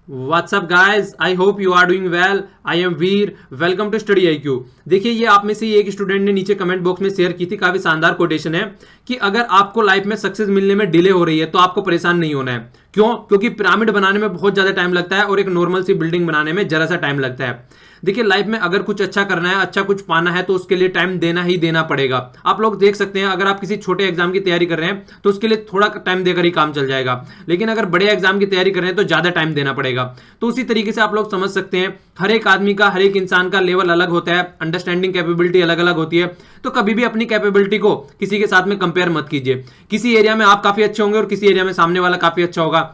WhatsApp guys, I hope you are doing well. I am Veer, welcome to study IQ। देखिए, ये आप में से एक स्टूडेंट ने नीचे कमेंट बॉक्स में शेयर की थी, काफी शानदार कोटेशन है कि अगर आपको लाइफ में सक्सेस मिलने में डिले हो रही है तो आपको परेशान नहीं होना है। क्यों? क्योंकि पिरामिड बनाने में बहुत ज्यादा टाइम लगता है और एक नॉर्मल सी बिल्डिंग बनाने में जरा सा टाइम लगता है। देखिए, लाइफ में अगर कुछ अच्छा करना है, अच्छा कुछ पाना है, तो उसके लिए टाइम देना ही देना पड़ेगा। आप लोग देख सकते हैं, अगर आप किसी छोटे एग्जाम की तैयारी कर रहे हैं तो उसके लिए थोड़ा टाइम देकर ही काम चल जाएगा, लेकिन अगर बड़े एग्जाम की तैयारी कर रहे हैं तो ज्यादा टाइम देना पड़ेगा। तो उसी तरीके से आप लोग समझ सकते हैं, हर एक आदमी का, हर एक इंसान का लेवल अलग होता है, अंडरस्टैंडिंग कैपेबिलिटी अलग अलग होती है। तो कभी भी अपनी कैपेबिलिटी को किसी के साथ में कंपेयर मत कीजिए। किसी एरिया में आप काफी अच्छे होंगे और किसी एरिया में सामने वाला काफी अच्छा होगा।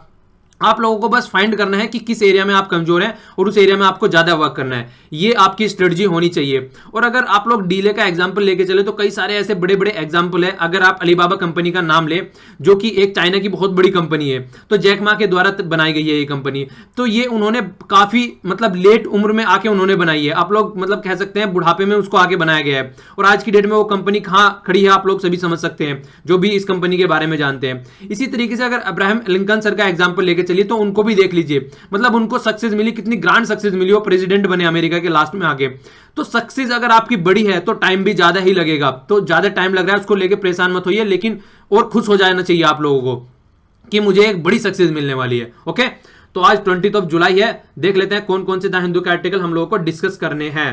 आप लोगों को बस फाइंड करना है कि किस एरिया में आप कमजोर हैं और उस एरिया में आपको ज्यादा वर्क करना है। ये आपकी स्ट्रेटजी होनी चाहिए। और अगर आप लोग डीले का एग्जांपल लेके चले तो कई सारे ऐसे बड़े बड़े एग्जांपल है। अगर आप अलीबाबा कंपनी का नाम ले, जो कि एक चाइना की बहुत बड़ी कंपनी है, तो जैक मा के द्वारा बनाई गई है ये कंपनी। तो ये उन्होंने काफी लेट उम्र में आके उन्होंने बनाई है। आप लोग कह सकते हैं बुढ़ापे में उसको आगे बनाया गया है। और आज की डेट में वो कंपनी कहां खड़ी है आप लोग सभी समझ सकते हैं, जो भी इस कंपनी के बारे में जानते हैं। इसी तरीके से अगर अब्राहम लिंकन सर का एग्जांपल लेके चलिए तो उनको भी देख लीजिए। उनको सक्सेस मिली, कितनी ग्रांड सक्सेस मिली, वो प्रेसिडेंट बने अमेरिका के लास्ट में आगे। तो सक्सेस अगर आपकी बड़ी है तो टाइम भी ज्यादा ही लगेगा। तो ज्यादा टाइम लग रहा है उसको लेके परेशान मत होइए, लेकिन और खुश हो जाना चाहिए आप लोगों को कि मुझे एक बड़ी सक्सेस मिलने वाली है। ओके, तो आज 20 जुलाई है। देख लेते हैं कौन कौन से द हिंदू के आर्टिकल हम लोगों को डिस्कस करने हैं।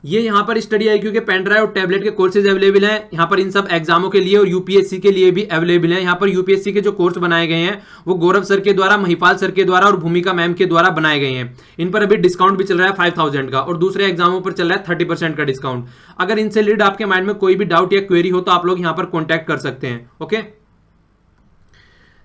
ये यहाँ पर स्टडी IQ के पेन ड्राइव और टैबलेट के कोर्सेज अवेलेबल हैं यहाँ पर इन सब एग्जामों के लिए, और यूपीएससी के लिए भी अवेलेबल है। यहाँ पर यूपीएससी के जो कोर्स बनाए गए हैं वो गौरव सर के द्वारा, महिपाल सर के द्वारा और भूमिका मैम के द्वारा बनाए गए हैं। इन पर अभी डिस्काउंट भी चल रहा है 5000 का, और दूसरे एग्जामों पर चल रहा है 30% का डिस्काउंट। अगर इनसे रिलेटेड आपके माइंड में कोई भी डाउट या क्वेरी हो तो आप लोग यहाँ पर कॉन्टैक्ट कर सकते हैं। ओके,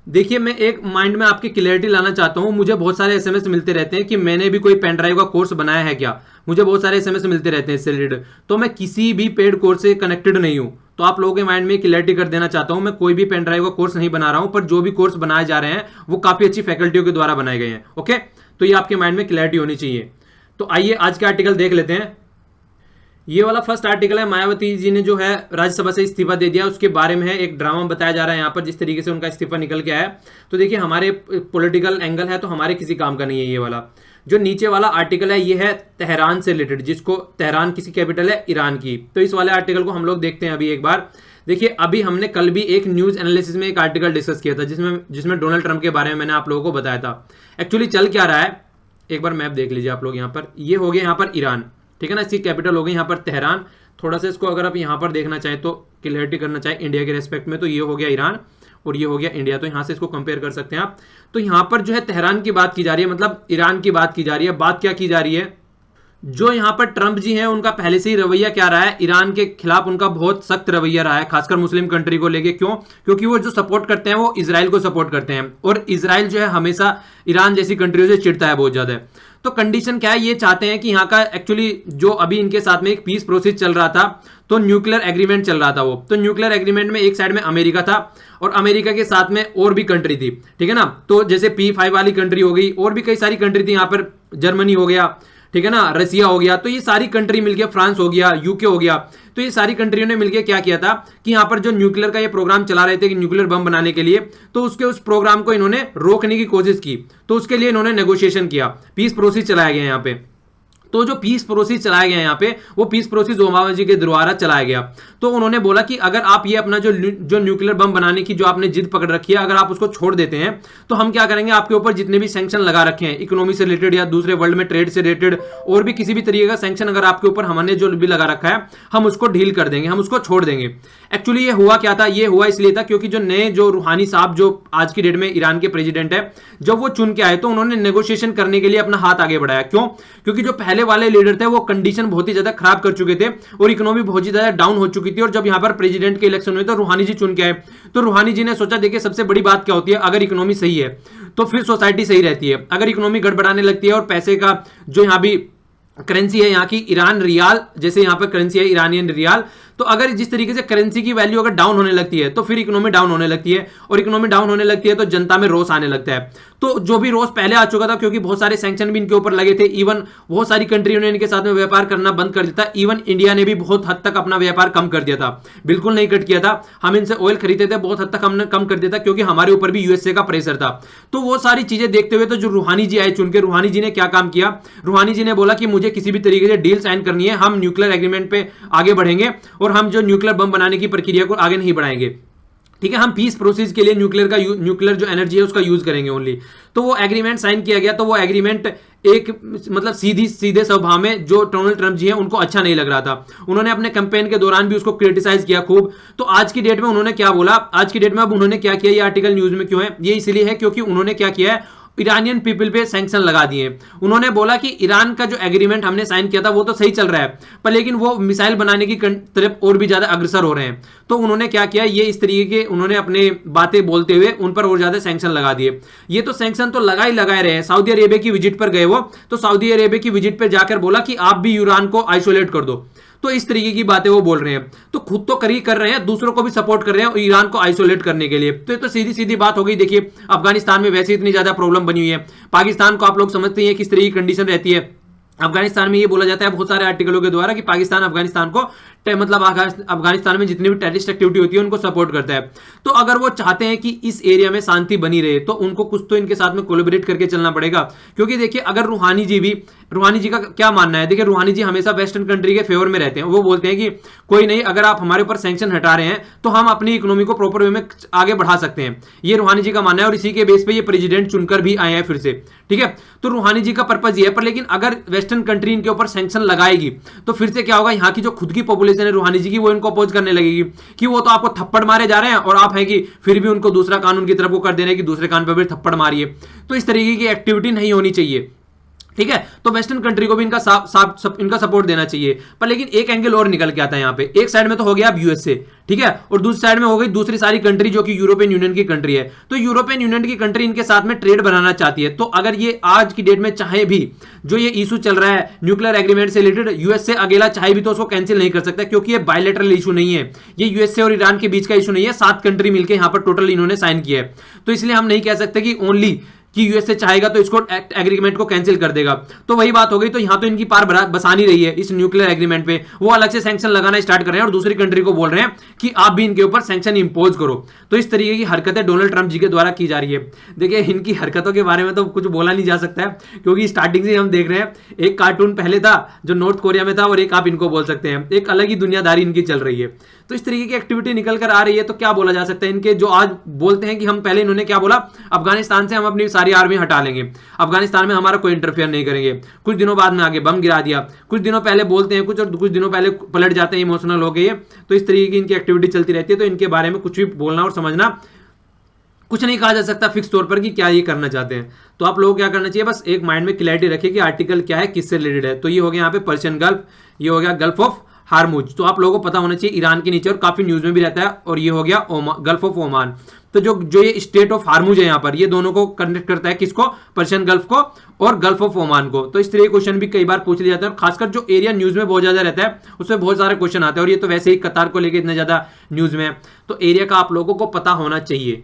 देखिए, मैं एक माइंड में आपकी क्लियरिटी लाना चाहता हूं। मुझे बहुत सारे SMS मिलते रहते हैं कि मैंने भी कोई पेन ड्राइव का कोर्स बनाया है क्या। मुझे बहुत सारे SMS मिलते रहते हैं इससे रिलेटेड। तो मैं किसी भी पेड कोर्स से कनेक्टेड नहीं हूं। तो आप लोगों के माइंड में क्लियरिटी कर देना चाहता हूं, मैं कोई भी पेन ड्राइव का कोर्स नहीं बना रहा हूं, पर जो भी कोर्स बनाए जा रहे हैं वो काफी अच्छी फैकल्टियों के द्वारा बनाए गए हैं। ओके, तो ये आपके माइंड में क्लियरिटी होनी चाहिए। तो आइए आज का आर्टिकल देख लेते हैं। ये वाला फर्स्ट आर्टिकल है, मायावती जी ने जो है राज्यसभा से इस्तीफा दे दिया, उसके बारे में है। एक ड्रामा बताया जा रहा है यहाँ पर, जिस तरीके से उनका इस्तीफा निकल के आया। तो देखिए, हमारे पॉलिटिकल एंगल है तो हमारे किसी काम का नहीं है। ये वाला जो नीचे वाला आर्टिकल है ये है तेहरान से रिलेटेड, जिसको तेहरान किसी कैपिटल है ईरान की। तो इस वाले आर्टिकल को हम लोग देखते हैं अभी एक बार। देखिए, अभी हमने कल भी एक न्यूज एनालिसिस में एक आर्टिकल डिस्कस किया था जिसमें डोनाल्ड ट्रंप के बारे में मैंने आप लोगों को बताया था। एक्चुअली चल क्या रहा है, एक बार मैप देख लीजिए आप लोग। यहाँ पर ये हो गया यहाँ पर ईरान, ठीक है ना, इसकी कैपिटल हो गई यहाँ पर तेहरान। थोड़ा सा इसको अगर आप यहाँ पर देखना चाहें तो क्लियरिटी करना चाहें इंडिया के रेस्पेक्ट में, तो ये हो गया ईरान और ये हो गया इंडिया। तो यहाँ से इसको कंपेयर कर सकते हैं आप। तो यहाँ पर जो है तेहरान की बात की जा रही है, ईरान की बात की जा रही है। बात क्या की जा रही है, जो यहाँ पर ट्रंप जी हैं उनका पहले से ही रवैया क्या रहा है, ईरान के खिलाफ उनका बहुत सख्त रवैया रहा है, खासकर मुस्लिम कंट्री को लेके। क्यों? क्योंकि वो जो सपोर्ट करते हैं वो इजराइल को सपोर्ट करते हैं, और इजराइल जो है हमेशा ईरान जैसी कंट्रियों से चिढ़ता है बहुत ज्यादा। तो कंडीशन क्या है, ये चाहते हैं कि यहाँ का एक्चुअली जो अभी इनके साथ में एक पीस प्रोसेस चल रहा था, तो न्यूक्लियर एग्रीमेंट चल रहा था वो। तो न्यूक्लियर एग्रीमेंट में एक साइड में अमेरिका था और अमेरिका के साथ में और भी कंट्री थी, ठीक है ना। तो जैसे P5 वाली कंट्री हो गई, और भी कई सारी कंट्री थी यहाँ पर, जर्मनी हो गया, ठीक है ना, रसिया हो गया। तो ये सारी कंट्री मिलकर, फ्रांस हो गया, यूके हो गया, तो ये सारी कंट्रियों ने मिलकर क्या किया था कि यहाँ पर जो न्यूक्लियर का ये प्रोग्राम चला रहे थे कि न्यूक्लियर बम बनाने के लिए, तो उस प्रोग्राम को इन्होंने रोकने की कोशिश की। तो उसके लिए इन्होंने नेगोशिएशन किया, पीस प्रोसेस चलाया गया यहाँ पे। तो जो पीस प्रोसेस चलाया गया यहाँ पे, वो पीस प्रोसेस ओबामा जी के द्वारा चलाया गया। तो उन्होंने बोला कि अगर आप ये अपना जो न्यूक्लियर बम बनाने की जो आपने जिद पकड़ रखी है, अगर आप उसको छोड़ देते हैं तो हम क्या करेंगे, आपके ऊपर जितने भी सैंक्शन लगा रखे हैं इकोनॉमी से रिलेटेड या दूसरे वर्ल्ड में ट्रेड से रिलेटेड, और भी किसी भी तरीके का सैंक्शन अगर आपके ऊपर हमने जो भी लगा रखा है, हम उसको ढील कर देंगे, हम उसको छोड़ देंगे। एक्चुअली ये हुआ क्या था, ये हुआ इसलिए था क्योंकि जो रूहानी साहब जो आज की डेट में ईरान के प्रेसिडेंट है, जब वो चुन के आए तो उन्होंने नेगोशिएशन करने के लिए अपना हाथ आगे बढ़ाया। क्यों? क्योंकि जो पहले वाले लीडर थे वो कंडीशन बहुत ही ज्यादा खराब कर चुके थे और इकोनॉमी बहुत ही ज्यादा डाउन हो चुकी थी। और जब यहाँ पर प्रेसिडेंट के इलेक्शन हुए तो रूहानी जी चुन के आए। तो रूहानी जी ने सोचा, देखिए सबसे बड़ी बात क्या होती है, अगर इकोनॉमी सही है तो फिर सोसाइटी सही रहती है। अगर इकोनॉमी गड़बड़ाने लगती है और पैसे का जो यहाँ भी करेंसी है यहाँ की ईरान रियाल, जैसे यहाँ पर करेंसी है ईरानियन रियाल, तो अगर जिस तरीके से करेंसी की वैल्यू अगर डाउन होने लगती है तो फिर इकोनॉमी डाउन होने लगती है, और इकोनॉमी डाउन होने लगती है तो जनता में रोष आने लगता है। तो जो भी रोष पहले आ चुका था, क्योंकि बहुत सारे सैंक्शन भी इनके ऊपर लगे थे, इवन बहुत सारी कंट्रियों ने इनके साथ में व्यापार करना बंद कर दिया था, इवन इंडिया ने भी बहुत हद तक अपना व्यापार कम कर दिया था, बिल्कुल नहीं कट किया था। हम इनसे ऑयल खरीदते थे, बहुत हद तक हमने कम कर दिया था, क्योंकि हमारे ऊपर भी यूएसए का प्रेशर था। तो वो सारी चीजें देखते हुए तो जो रूहानी जी आए चुन के, रूहानी जी ने क्या काम किया, रूहानी जी ने बोला कि मुझे किसी भी तरीके से डील साइन करनी है, हम न्यूक्लियर एग्रीमेंट पे आगे बढ़ेंगे और हम जो न्यूक्लियर बम बनाने की प्रक्रिया को आगे नहीं बढ़ाएंगे, ठीक है, हम पीस प्रोसेस के लिए न्यूक्लियर जो एनर्जी है उसका यूज करेंगे ओनली। तो वो एग्रीमेंट साइन किया गया। तो वो एग्रीमेंट एक मतलब सीधे स्वभाव में जो डोनाल्ड ट्रंप जी हैं उनको अच्छा नहीं लग रहा था। उन्होंने अपने कैंपेन के दौरान भी उसको क्रिटिसाइज किया खूब। तो आज की डेट में उन्होंने क्या बोला, आज की डेट में अब उन्होंने क्या किया, ये आर्टिकल न्यूज में क्यों है, ये इसलिए है क्योंकि उन्होंने क्या किया है, ईरानियन पीपल पे सैंक्शन लगा दिए। उन्होंने बोला कि ईरान का जो एग्रीमेंट हमने साइन किया था वो तो सही चल रहा है, पर लेकिन वो मिसाइल बनाने की तरफ और भी ज्यादा अग्रसर हो रहे हैं। तो उन्होंने क्या किया, ये इस तरीके के उन्होंने अपने बातें बोलते हुए उन पर और ज्यादा सैंक्शन लगा दिए। ये तो सैंक्शन तो लगा ही लगाए रहे हैं। सऊदी अरेबिया की विजिट पर गए वो, तो सऊदी अरेबिया की विजिट पर जाकर बोला कि आप भी ईरान को आइसोलेट कर दो। तो इस तरीके की बातें वो बोल रहे हैं। तो खुद तो कर रहे हैं, दूसरों को भी सपोर्ट कर रहे हैं ईरान को आइसोलेट करने के लिए। तो ये तो सीधी सीधी बात हो गई। देखिए अफगानिस्तान में वैसे इतनी ज्यादा प्रॉब्लम बनी हुई है, पाकिस्तान को आप लोग समझते हैं किस तरीके की कंडीशन रहती है। अफगानिस्तान में ये बोला जाता है बहुत सारे आर्टिकलों के द्वारा कि पाकिस्तान अफगानिस्तान को मतलब अफगानिस्तान में जितनी भी टेररिस्ट एक्टिविटी होती है उनको सपोर्ट करता है। तो अगर वो चाहते हैं कि इस एरिया में शांति बनी रहे तो उनको कुछ तो इनके साथ में कोलैबोरेट करके चलना पड़ेगा। क्योंकि देखिए अगर रूहानी जी का क्या मानना है, देखिए रूहानी जी हमेशा वेस्टर्न कंट्री के फेवर में रहते हैं। वो बोलते हैं कि कोई नहीं, अगर आप हमारे ऊपर सैंक्शन हटा रहे हैं तो हम अपनी इकोनॉमी को प्रॉपर वे में आगे बढ़ा सकते हैं। ये रूहानी जी का मानना है और इसी के बेस पे ये प्रेसिडेंट चुनकर भी आए हैं फिर से, ठीक है। तो रूहानी जी का पर्पज ये है। पर लेकिन अगर वेस्टर्न कंट्री इनके ऊपर सैंक्शन लगाएगी तो फिर से क्या होगा, यहाँ की जो खुद की पॉपुलेशन है रूहानी जी की, वो इनको अपोज करने लगेगी कि वो तो आपको थप्पड़ मारे जा रहे हैं और आप हैं कि फिर भी उनको दूसरा कानून की तरफ को कर दे रहे हैं कि दूसरे कान पर भी थप्पड़ मारिए। तो इस तरीके की एक्टिविटी नहीं होनी चाहिए, ठीक है। तो वेस्टर्न कंट्री को भी इनका सपोर्ट देना चाहिए। पर लेकिन एक एंगल और निकल के आता है यहाँ पे। एक साइड में तो हो गया अब यूएसए, ठीक है, और दूसरी साइड में हो गई दूसरी सारी कंट्री जो कि यूरोपियन यूनियन की कंट्री है। तो यूरोपियन यूनियन की कंट्री इनके साथ में ट्रेड बनाना चाहती है। तो अगर ये आज की डेट में चाहे भी जो ये इशू चल रहा है न्यूक्लियर एग्रीमेंट से रिलेटेड, यूएसए अकेला चाहे भी तो उसको कैंसिल नहीं कर सकता, क्योंकि ये बायलैटरल इशू नहीं है, ये यूएसए और ईरान के बीच का इशू नहीं है। 7 कंट्री मिलकर यहाँ पर टोटल इन्होंने साइन किया है। तो इसलिए हम नहीं कह सकते कि ओनली कि यूएसए चाहेगा तो इसको एग्रीमेंट को कैंसिल कर देगा। तो वही बात हो गई। तो यहां तो इनकी पार बसा नहीं रही है इस न्यूक्लियर एग्रीमेंट पे, वो अलग से सैंक्शन लगाना स्टार्ट कर रहे हैं और दूसरी कंट्री को बोल रहे हैं कि आप भी इनके ऊपर सैंक्शन इंपोज करो। तो इस तरीके की हरकतें डोनाल्ड ट्रंप जी के द्वारा की जा रही है। देखिए इनकी हरकतों के बारे में तो कुछ बोला नहीं जा सकता है, क्योंकि स्टार्टिंग से हम देख रहे हैं एक कार्टून पहले था जो नॉर्थ कोरिया में था और एक आप इनको बोल सकते हैं, एक अलग ही दुनियादारी इनकी चल रही है। तो इस तरीके की एक्टिविटी निकल कर आ रही है। तो क्या बोला जा सकता है इनके, जो आज बोलते हैं कि हम पहले, इन्होंने क्या बोला, अफगानिस्तान से हम अपनी सारी आर्मी हटा लेंगे, अफगानिस्तान में हमारा कोई इंटरफेयर नहीं करेंगे। कुछ दिनों बाद में आगे बम गिरा दिया, कुछ दिनों पहले बोलते हैं कुछ और कुछ दिनों पहले पलट जाते हैं, इमोशनल हो गए। तो इस तरीके की इनकी एक्टिविटी चलती रहती है। तो इनके बारे में कुछ भी बोलना और समझना कुछ नहीं कहा जा सकता फिक्स तौर पर कि क्या ये करना चाहते हैं। तो आप लोगों को क्या करना चाहिए, बस एक माइंड में क्लैरिटी रखिए कि आर्टिकल क्या है, किससे रिलेटेड है। तो ये हो गया यहाँ पे पर्शियन गल्फ, ये हो गया गल्फ ऑफ हार्मुज। तो आप लोगों को पता होना चाहिए ईरान के नीचे, और काफी न्यूज में भी रहता है। और ये हो गया गल्फ ऑफ ओमान। तो जो ये स्टेट ऑफ हार्मुज है यहाँ पर, ये दोनों को कनेक्ट करता है, किसको, पर्शियन गल्फ को और गल्फ ऑफ ओमान को। तो इस तरह के क्वेश्चन भी कई बार पूछ लिया जाता है, और खासकर जो एरिया न्यूज में बहुत ज्यादा रहता है उसमें बहुत सारे क्वेश्चन आते हैं। और ये तो वैसे ही कतार को लेकर इतना ज्यादा न्यूज में है, तो एरिया का आप लोगों को पता होना चाहिए।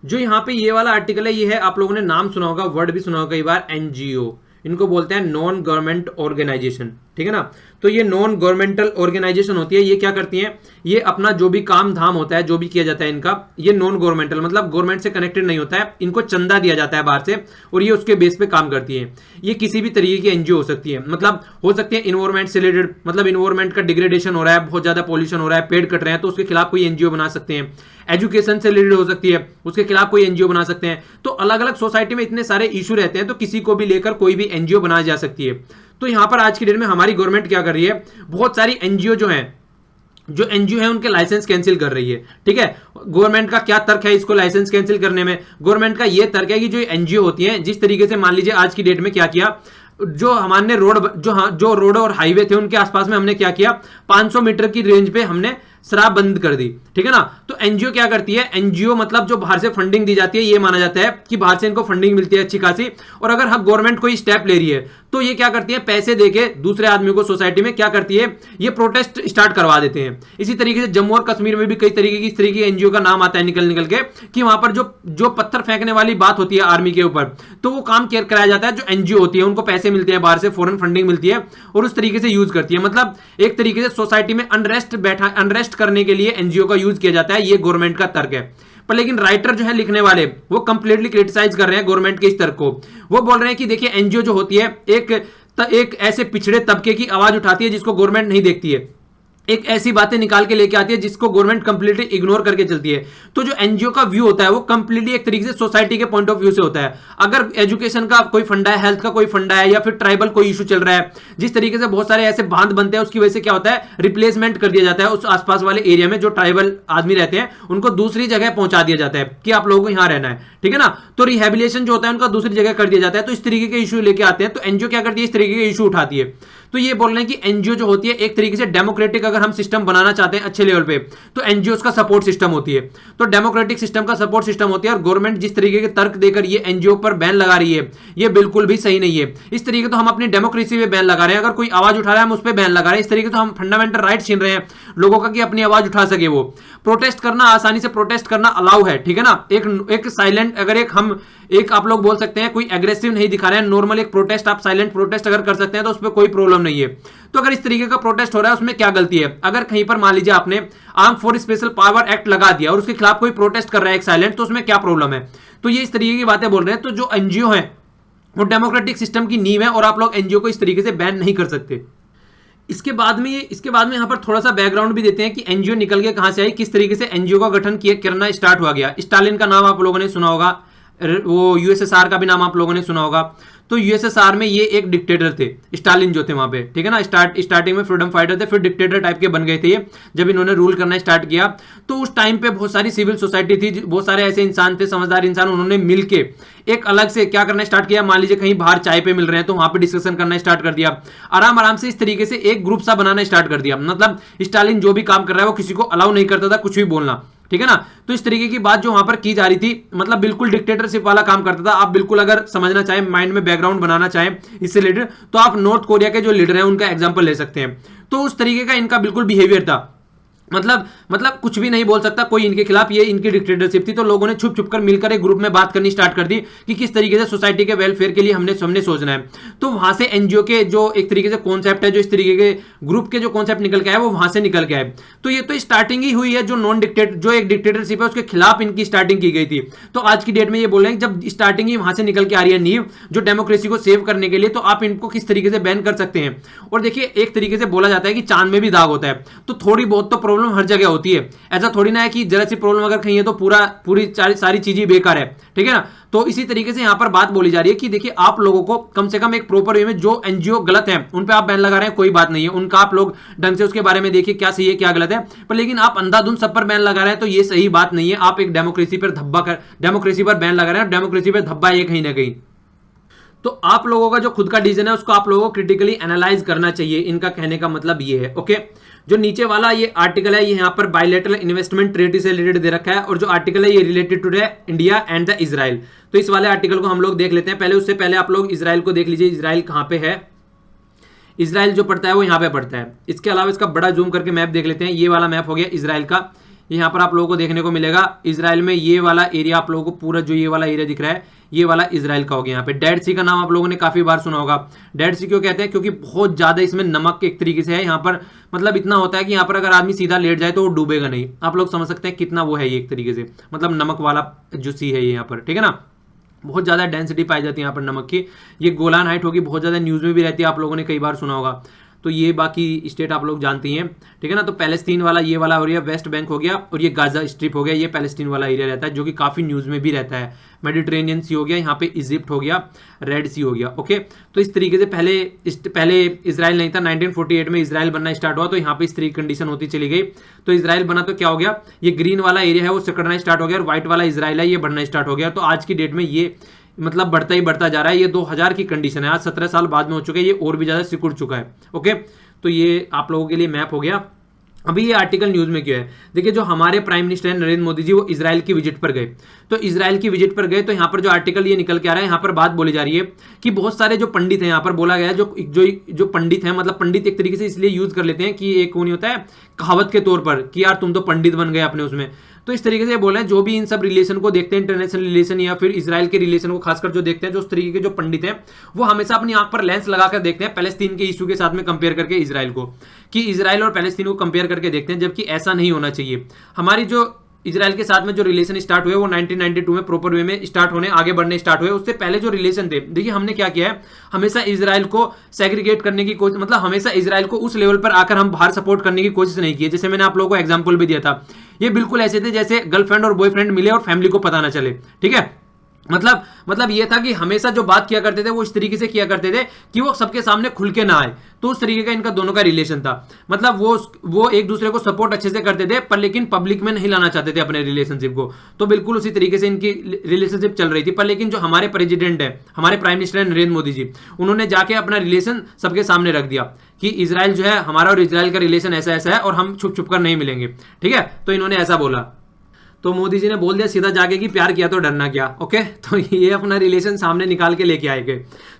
जो यहाँ पे ये वाला आर्टिकल है, ये है, आप लोगों ने नाम सुना होगा, वर्ड भी सुना होगा कई बार, एनजीओ। इनको बोलते हैं नॉन गवर्नमेंट ऑर्गेनाइजेशन, ठीक है ना। तो ये नॉन गवर्नमेंटल ऑर्गेनाइजेशन होती है। ये क्या करती हैं, ये अपना जो भी काम धाम होता है, जो भी किया जाता है इनका, ये नॉन गवर्नमेंटल मतलब गवर्नमेंट से कनेक्टेड नहीं होता है। इनको चंदा दिया जाता है बाहर से और ये उसके बेस पे काम करती है। ये किसी भी तरीके की एनजीओ हो सकती है, मतलब हो सकती है इन्वायरमेंट से रिलेटेड, मतलब इन्वायरमेंट का डिग्रेडेशन हो रहा है, बहुत ज्यादा पॉल्यूशन हो रहा है, पेड़ कट रहे हैं, तो उसके खिलाफ कोई एनजीओ बना सकते हैं। एजुकेशन से रिलेटेड हो सकती है, उसके खिलाफ कोई एनजीओ बना सकते हैं। तो अलग अलग सोसाइटी में इतने सारे इशू रहते हैं, तो किसी को भी लेकर कोई भी एनजीओ बनाई जा सकती है। तो यहां पर आज की डेट में हमारी गवर्नमेंट क्या कर रही है, बहुत सारी एनजीओ जो एनजीओ है उनके लाइसेंस कैंसिल कर रही है, ठीक है। गवर्नमेंट का क्या तर्क है इसको लाइसेंस कैंसिल करने में, गवर्नमेंट का यह तर्क है कि जो एनजीओ होती हैं, जिस तरीके से मान लीजिए आज की डेट में क्या किया, जो हमारे जो रोड और हाईवे थे उनके आसपास में हमने क्या किया, 500 मीटर की रेंज पे हमने शराब बंद कर दी, ठीक है ना। तो एनजीओ क्या करती है, एनजीओ मतलब जो बाहर से फंडिंग दी जाती है, ये माना जाता है कि बाहर से इनको फंडिंग मिलती है अच्छी खासी, और अगर हम गवर्नमेंट कोई स्टेप ले रही है तो ये क्या करती है, पैसे देके दूसरे आदमी को सोसाइटी में क्या करती है, ये प्रोटेस्ट स्टार्ट करवा देते हैं। इसी तरीके से जम्मू और कश्मीर में भी कई तरीके की इस तरीके की एनजीओ का नाम आता है निकल निकल के, कि वहां पर जो पत्थर फेंकने वाली बात होती है आर्मी के ऊपर, तो वो काम कराया जाता है। जो एनजीओ होती है उनको पैसे मिलते हैं बाहर से, फॉरेन फंडिंग मिलती है और उस तरीके से यूज करती है। मतलब एक तरीके से सोसाइटी में अनरेस्ट करने के लिए एनजीओ का यूज किया जाता है, ये गवर्नमेंट का तर्क है। पर लेकिन राइटर जो है लिखने वाले, वो कंप्लीटली क्रिटिसाइज कर रहे हैं गवर्नमेंट के इस तर्क को। वो बोल रहे हैं कि देखिए एनजीओ जो होती है एक ऐसे पिछड़े तबके की आवाज उठाती है जिसको गवर्नमेंट नहीं देखती है, एक ऐसी बातें निकाल के लेके आती है जिसको गवर्नमेंट कंप्लीटली इग्नोर करके चलती है। तो जो एनजीओ का व्यू होता है वो कंप्लीटली एक तरीके से सोसाइटी के पॉइंट ऑफ व्यू से होता है। अगर एजुकेशन का कोई फंडा है, हेल्थ का कोई फंडा है, या फिर ट्राइबल कोई इशू चल रहा है, जिस तरीके से बहुत सारे ऐसे बांध बनते हैं, उसकी वजह से क्या होता है, रिप्लेसमेंट कर दिया जाता है उस आसपास वाले एरिया में जो ट्राइबल आदमी रहते हैं, उनको दूसरी जगह पहुंचा दिया जाता है कि आप लोगों को यहां रहना है, ठीक है ना। तो रिहेबिलिटेशन जो होता है उनका दूसरी जगह कर दिया जाता है। तो इस तरीके के इशू लेके आते हैं, तो एनजीओ क्या करती है, इस तरीके के इशू उठाती है। तो ये बोल रहे हैं कि एनजीओ जो होती है एक तरीके से डेमोक्रेटिक, अगर हम सिस्टम बनाना चाहते हैं अच्छे लेवल पे, तो एनजीओ का सपोर्ट सिस्टम होती है। तो डेमोक्रेटिक सिस्टम का सपोर्ट सिस्टम होती है। और गवर्नमेंट जिस तरीके के तर्क देकर ये एनजीओ पर बैन लगा रही है, ये बिल्कुल भी सही नहीं है। इस तरीके तो हम अपनी डेमोक्रेसी पे बैन लगा रहे हैं, अगर कोई आवाज उठा रहा है हम उस पर बैन लगा रहे हैं। इस तरीके तो हम फंडामेंटल राइट छीन रहे हैं लोगों का कि अपनी आवाज उठा सके। वो प्रोटेस्ट करना, आसानी से प्रोटेस्ट करना अलाउ है, ठीक है ना। एक साइलेंट, अगर एक आप लोग बोल सकते हैं कोई एग्रेसिव नहीं दिखा रहे हैं, नॉर्मल एक प्रोटेस्ट, आप साइलेंट प्रोटेस्ट अगर कर सकते हैं तो उस पर कोई प्रॉब्लम नहीं है। तो अगर इस तरीके का प्रोटेस्ट हो रहा है उसमें क्या गलती है। अगर कहीं पर मान लीजिए आपने arm force special power act लगा दिया और उसके खिलाफ कोई प्रोटेस्ट कर रहा है एक साइलेंट, तो उसमें क्या प्रॉब्लम है। तो ये इस तरीके की बातें बोल रहे हैं। तो जो एनजीओ है वो डेमोक्रेटिक सिस्टम की नींव है और आप लोग एनजीओ को इस तरीके से बैन नहीं कर सकते। इसके बाद में यहां पर थोड़ा सा बैकग्राउंड भी देते हैं कि एनजीओ निकल के कहां से आई, किस तरीके से एनजीओ का गठन करना स्टार्ट हुआ गया। स्टालिन का नाम आप लोगों ने सुना होगा, वो यूएसएसआर का भी नाम आप लोगों ने सुना होगा। तो यूएसएसआर में ये एक डिक्टेटर थे, स्टालिन जो थे वहां पे, ठीक है ना। स्टार्टिंग में फ्रीडम फाइटर थे, फिर डिक्टेटर टाइप के बन गए थे ये, जब इन्होंने रूल करना स्टार्ट किया। तो उस टाइम पे बहुत सारी सिविल सोसाइटी थी, बहुत सारे ऐसे इंसान थे, समझदार इंसान, उन्होंने मिलके एक अलग से क्या करना स्टार्ट किया। मान लीजिए कहीं बाहर चाय पे मिल रहे हैं तो वहां पे डिस्कशन करना स्टार्ट कर दिया, आराम आराम से इस तरीके से एक ग्रुप सा बनाना स्टार्ट कर दिया। मतलब स्टालिन जो भी काम कर रहा है वो किसी को अलाउ नहीं करता था कुछ भी बोलना, ठीक है ना। तो इस तरीके की बात जो वहां पर की जा रही थी, मतलब बिल्कुल डिक्टेटरशिप वाला काम करता था। आप बिल्कुल अगर समझना चाहें, माइंड में बैकग्राउंड बनाना चाहें इससे रिलेटेड, तो आप नॉर्थ कोरिया के जो लीडर हैं उनका एग्जांपल ले सकते हैं। तो उस तरीके का इनका बिल्कुल बिहेवियर था, मतलब कुछ भी नहीं बोल सकता कोई इनके खिलाफ, ये इनकी डिक्टेटरशिप थी। तो लोगों ने छुप छुप कर मिलकर एक ग्रुप में बात करनी स्टार्ट कर दी कि किस तरीके से सोसाइटी के वेलफेयर के लिए हमने सोचना है। तो वहां से एनजीओ के जो एक तरीके से कॉन्सेप्ट है, जो इस तरीके के ग्रुप के जो कॉन्सेप्ट निकल के आए, वो वहां से निकल के आए। तो ये तो स्टार्टिंग ही हुई है, जो एक डिक्टेटरशिप है उसके खिलाफ इनकी स्टार्टिंग की गई थी। तो आज की डेट में ये बोल रहे हैं जब स्टार्टिंग ही वहां से निकल के आ रही है नींव, जो डेमोक्रेसी को सेव करने के लिए, तो आप इनको किस तरीके से बैन कर सकते हैं। और देखिए एक तरीके से बोला जाता है कि चांद में भी दाग होता है, तो थोड़ी बहुत तो प्रॉब्लम हर जगह होती है। ऐसा थोड़ी ना है कि जरा सी प्रॉब्लम अगर कहीं है तो पूरी सारी चीजें बेकार है, ठीक है ना। तो इसी तरीके से यहां पर बात बोली जा रही है कि देखिए आप लोगों को कम से कम एक प्रॉपर वे में, जो एनजीओ गलत है उन पे आप बैन लगा रहे हैं, कोई बात नहीं है, उनका आप लोग ढंग से उसके बारे में देखिए क्या सही है क्या गलत है। पर लेकिन आप अंधाधुंध सब पर बैन लगा रहे हैं तो ये सही बात नहीं है। आप एक डेमोक्रेसी पर बैन लगा रहे हैं, डेमोक्रेसी पर धब्बा है कहीं ना कहीं। तो आप लोगों का जो खुद का डिसीजन है उसको आप लोगों को क्रिटिकली एनालाइज करना चाहिए, इनका कहने का मतलब ये है। ओके, जो नीचे वाला ये आर्टिकल है, ये यहाँ पर बायलैटरल इन्वेस्टमेंट ट्रीटी से रिलेटेड दे रखा है, और जो आर्टिकल है ये related to India and the Israel. तो इस वाले आर्टिकल को हम लोग देख लेते हैं। पहले उससे पहले आप लोग इजराइल को देख लीजिए, इजराइल कहाँ पे है। इजराइल जो पड़ता है वो यहाँ पे पड़ता है। इसके अलावा इसका बड़ा जूम करके मैप देख लेते हैं। ये वाला मैप हो गया इजराइल का, यहाँ पर आप लोगों को देखने को मिलेगा। इजराइल में ये वाला एरिया आप लोगों को पूरा जो ये वाला एरिया दिख रहा है, ये वाला इजराइल का हो गया। यहाँ पे डेड सी का नाम आप लोगों ने काफी बार सुना होगा। डेड सी क्यों कहते हैं, क्योंकि बहुत ज्यादा इसमें नमक एक तरीके से है यहाँ पर, मतलब इतना होता है कि यहाँ पर अगर आदमी सीधा लेट जाए तो वो डूबेगा नहीं। आप लोग समझ सकते हैं कितना वो है ये एक तरीके से, मतलब नमक वाला जो सी है ये यहाँ पर, ठीक है ना। बहुत ज्यादा डेंसिटी पाई जाती है यहाँ पर नमक की। ये गोलान हाइट होगी, बहुत ज्यादा न्यूज में भी रहती है, आप लोगों ने कई बार सुना होगा। तो ये बाकी स्टेट आप लोग जानती हैं, ठीक है ना। तो पैलेस्टीन वाला ये वाला एरिया वेस्ट बैंक हो गया, और ये गाजा स्ट्रिप हो गया, ये पैलेस्टीन वाला एरिया रहता है जो कि काफी न्यूज में भी रहता है। मेडिटेरेनियन सी हो गया, यहाँ पे इजिप्ट हो गया, रेड सी हो गया। ओके, तो इस तरीके से पहले इजराइल नहीं था, 1948 में इजराइल बनना स्टार्ट हुआ, तो यहाँ पे इस तरीके कंडीशन होती चली गई। तो इजराइल बना तो क्या हो गया, ये ग्रीन वाला एरिया है वो सिकुड़ना स्टार्ट हो गया, और व्हाइट वाला इजराइल है ये बढ़ना स्टार्ट हो गया। तो आज की डेट में ये मतलब बढ़ता ही बढ़ता जा रहा है। ये 2000 की कंडीशन है, आज 17 साल बाद में हो चुके हैं, ये और भी ज्यादा सिकुड़ चुका है। ओके, तो ये आप लोगों के लिए मैप हो गया अभी ये आर्टिकल न्यूज में क्यों है? देखिए, जो हमारे प्राइम मिनिस्टर हैं नरेंद्र मोदी जी, वो इजराइल की विजिट पर गए। तो इजराइल की विजिट पर गए तो यहाँ पर जो आर्टिकल ये निकल के आ रहा है, यहाँ पर बात बोली जा रही है कि बहुत सारे जो पंडित हैं, यहाँ पर बोला गया है, जो जो जो पंडित हैं, मतलब पंडित एक तरीके से इसलिए यूज कर लेते हैं कि एक वो नहीं होता है कहावत के तौर पर कि यार तुम तो पंडित बन गए अपने उसमें। तो इस तरीके से बोल रहे हैं, जो भी इन सब रिलेशन को देखते हैं, इंटरनेशनल रिलेशन या फिर इजराइल के रिलेशन को खासकर जो देखते हैं, जो उस तरीके के जो पंडित हैं, वो हमेशा अपनी आंख पर लेंस लगाकर देखते हैं पैलेस्तीन के इशू के साथ में कंपेयर करके इजराइल को, कि इजराइल और पैलेस्तीन को कंपेयर करके देखते हैं, जबकि ऐसा नहीं होना चाहिए। हमारी जो इजराइल के साथ में जो रिलेशन स्टार्ट हुए वो 1992 में प्रॉपर वे में स्टार्ट होने, आगे बढ़ने स्टार्ट हुए। उससे पहले जो रिलेशन थे, देखिए हमने क्या किया है, हमेशा इजराइल को सेग्रीगेट करने की कोशिश, मतलब हमेशा इजराइल को उस लेवल पर आकर हम बाहर सपोर्ट करने की कोशिश नहीं की है। जैसे मैंने आप लोगों को एग्जांपल भी दिया था, ये बिल्कुल ऐसे थे जैसे गर्लफ्रेंड और बॉयफ्रेंड मिले और फैमिली को पता ना चले, ठीक है। मतलब ये था कि हमेशा जो बात किया करते थे वो इस तरीके से किया करते थे कि वो सबके सामने खुल के ना आए। तो उस तरीके का इनका दोनों का रिलेशन था। मतलब वो एक दूसरे को सपोर्ट अच्छे से करते थे, पर लेकिन पब्लिक में नहीं लाना चाहते थे अपने रिलेशनशिप को। तो बिल्कुल उसी तरीके से इनकी रिलेशनशिप चल रही थी। पर लेकिन जो हमारे प्रेसिडेंट है, हमारे प्राइम मिनिस्टर है नरेंद्र मोदी जी, उन्होंने जाके अपना रिलेशन सबके सामने रख दिया कि इजराइल जो है, हमारा और इजराइल का रिलेशन ऐसा ऐसा है और हम छुप छुप कर नहीं मिलेंगे, ठीक है। तो इन्होंने ऐसा बोला, तो मोदी जी ने बोल दिया सीधा जाके कि प्यार किया तो डरना क्या। ओके, तो ये अपना रिलेशन सामने निकाल के लेके आएंगे।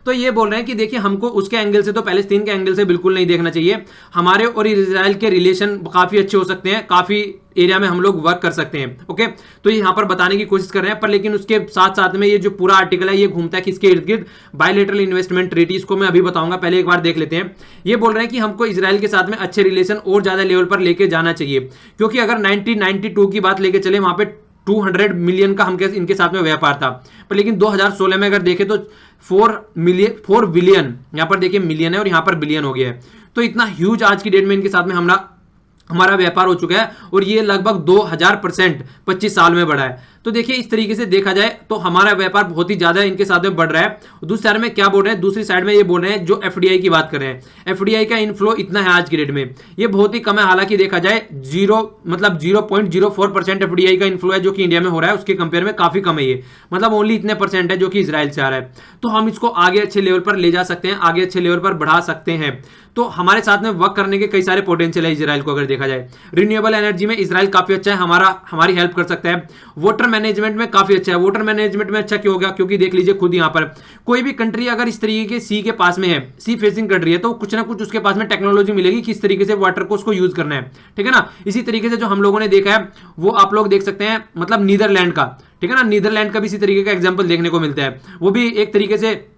तो ये बोल रहे हैं कि देखिए, हमको उसके एंगल से, तो पैलेस्तीन के एंगल से बिल्कुल नहीं देखना चाहिए। हमारे और इजराइल के रिलेशन काफी अच्छे हो सकते हैं, काफी एरिया में हम लोग वर्क कर सकते हैं। ओके, तो यहाँ पर बताने की कोशिश कर रहे हैं। पर लेकिन उसके साथ साथ में ये जो पूरा आर्टिकल है, ये घूमता है किसके इर्द गिर्द, बायलैटरल इन्वेस्टमेंट ट्रीटी। इसको मैं अभी बताऊंगा, पहले एक बार देख लेते हैं। ये बोल रहे हैं कि हमको इजराइल के साथ में अच्छे रिलेशन और ज्यादा लेवल पर लेके जाना चाहिए, क्योंकि अगर 1992 की बात लेके चले, वहां पे 200 मिलियन का हमके इनके साथ में व्यापार था। पर लेकिन 2016 में अगर देखें तो 4 बिलियन, यहां पर देखिए मिलियन है और यहां पर बिलियन हो गया है। तो इतना ह्यूज आज की डेट में इनके साथ में हमारा व्यापार हो चुका है, और ये लगभग 2000% 25 साल में बढ़ा है। तो देखिए, इस तरीके से देखा जाए तो हमारा व्यापार बहुत ही ज्यादा इनके साथ में बढ़ रहा है। दूसरी साइड में क्या बोल रहे हैं, दूसरी साइड में ये बोल रहे हैं, जो एफडीआई की बात कर रहे हैं, एफडीआई का इनफ्लो इतना है आज की डेट में, ये बहुत ही कम है। हालांकि देखा जाए 0.04% एफडीआई का इनफ्लो है जो कि इंडिया में हो रहा है, उसके कंपेयर में काफी कम है ये। मतलब ओनली इतने परसेंट है जो कि इजराइल से आ रहा है। तो हम इसको आगे अच्छे लेवल पर ले जा सकते हैं, आगे अच्छे लेवल पर बढ़ा सकते हैं। तो हमारे साथ में वर्क करने के कई सारे पोटेंशियल है इजराइल को अगर देखा जाए। रिन्यूएबल एनर्जी में इजराइल काफी अच्छा है, हमारी हेल्प कर सकता है। वाटर मैनेजमेंट में काफी अच्छा है। वाटर मैनेजमेंट में अच्छा क्यों हो गया, क्योंकि देख लीजिए खुद यहाँ पर कोई भी कंट्री अगर इस तरीके के सी के पास में है, सी फेसिंग कंट्री है, तो कुछ ना कुछ उसके पास में टेक्नोलॉजी मिलेगी किस तरीके से वाटर को उसको यूज करना है, ठीक है ना। इसी तरीके से जो हम लोगों ने देखा है वो आप लोग देख सकते हैं, मतलब नीदरलैंड का, ठीक है ना। नीदरलैंड का भी इसी तरीके का एग्जाम्पल देखने को मिलता है। वो भी एक तरीके से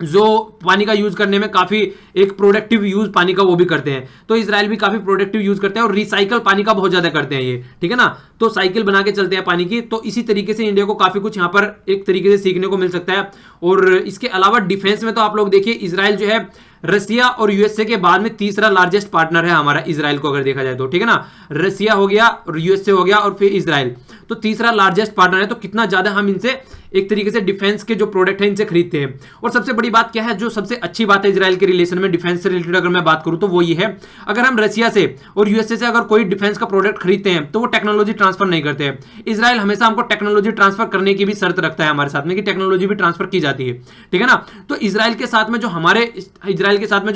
जो पानी का यूज करने में काफी एक प्रोडक्टिव यूज पानी का वो भी करते हैं। तो इजराइल भी काफी प्रोडक्टिव यूज करते हैं और रिसाइकल पानी का बहुत ज्यादा करते हैं ये, ठीक है ना। तो साइकिल बना के चलते हैं पानी की। तो इसी तरीके से इंडिया को काफी कुछ यहाँ पर एक तरीके से सीखने को मिल सकता है। और इसके अलावा डिफेंस में तो आप लोग देखिए, इजराइल जो है रसिया और यूएसए के बाद में तीसरा लार्जेस्ट पार्टनर है हमारा इजराइल को अगर देखा जाए तो, ठीक है ना। रसिया हो गया और यूएसए हो गया और फिर इजराइल, तो तीसरा लार्जेस्ट पार्टनर है। तो कितना ज्यादा हम इनसे एक तरीके से डिफेंस के जो प्रोडक्ट है इनसे खरीदते हैं। और सबसे बड़ी बात क्या है, जो सबसे अच्छी बात है इजराइल के रिलेशन में डिफेंस से रिलेटेड अगर मैं बात करूं तो वो ये है, अगर हम रसिया से और यूएसए से अगर कोई डिफेंस का प्रोडक्ट खरीदते हैं तो वो टेक्नोलॉजी ट्रांसफर नहीं करते हैं। इजराइल हमेशा हमको टेक्नोलॉजी ट्रांसफर करने की भी शर्त रखता है हमारे साथ में, कि टेक्नोलॉजी भी ट्रांसफर की जाती है, ठीक है ना। तो इजराइल के साथ में जो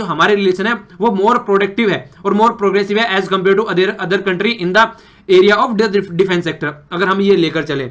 हमारे रिलेशन है वो मोर प्रोडक्टिव है और मोर प्रोग्रेसिव है as compare to other country in the area of defence sector. अगर हम ये लेकर चले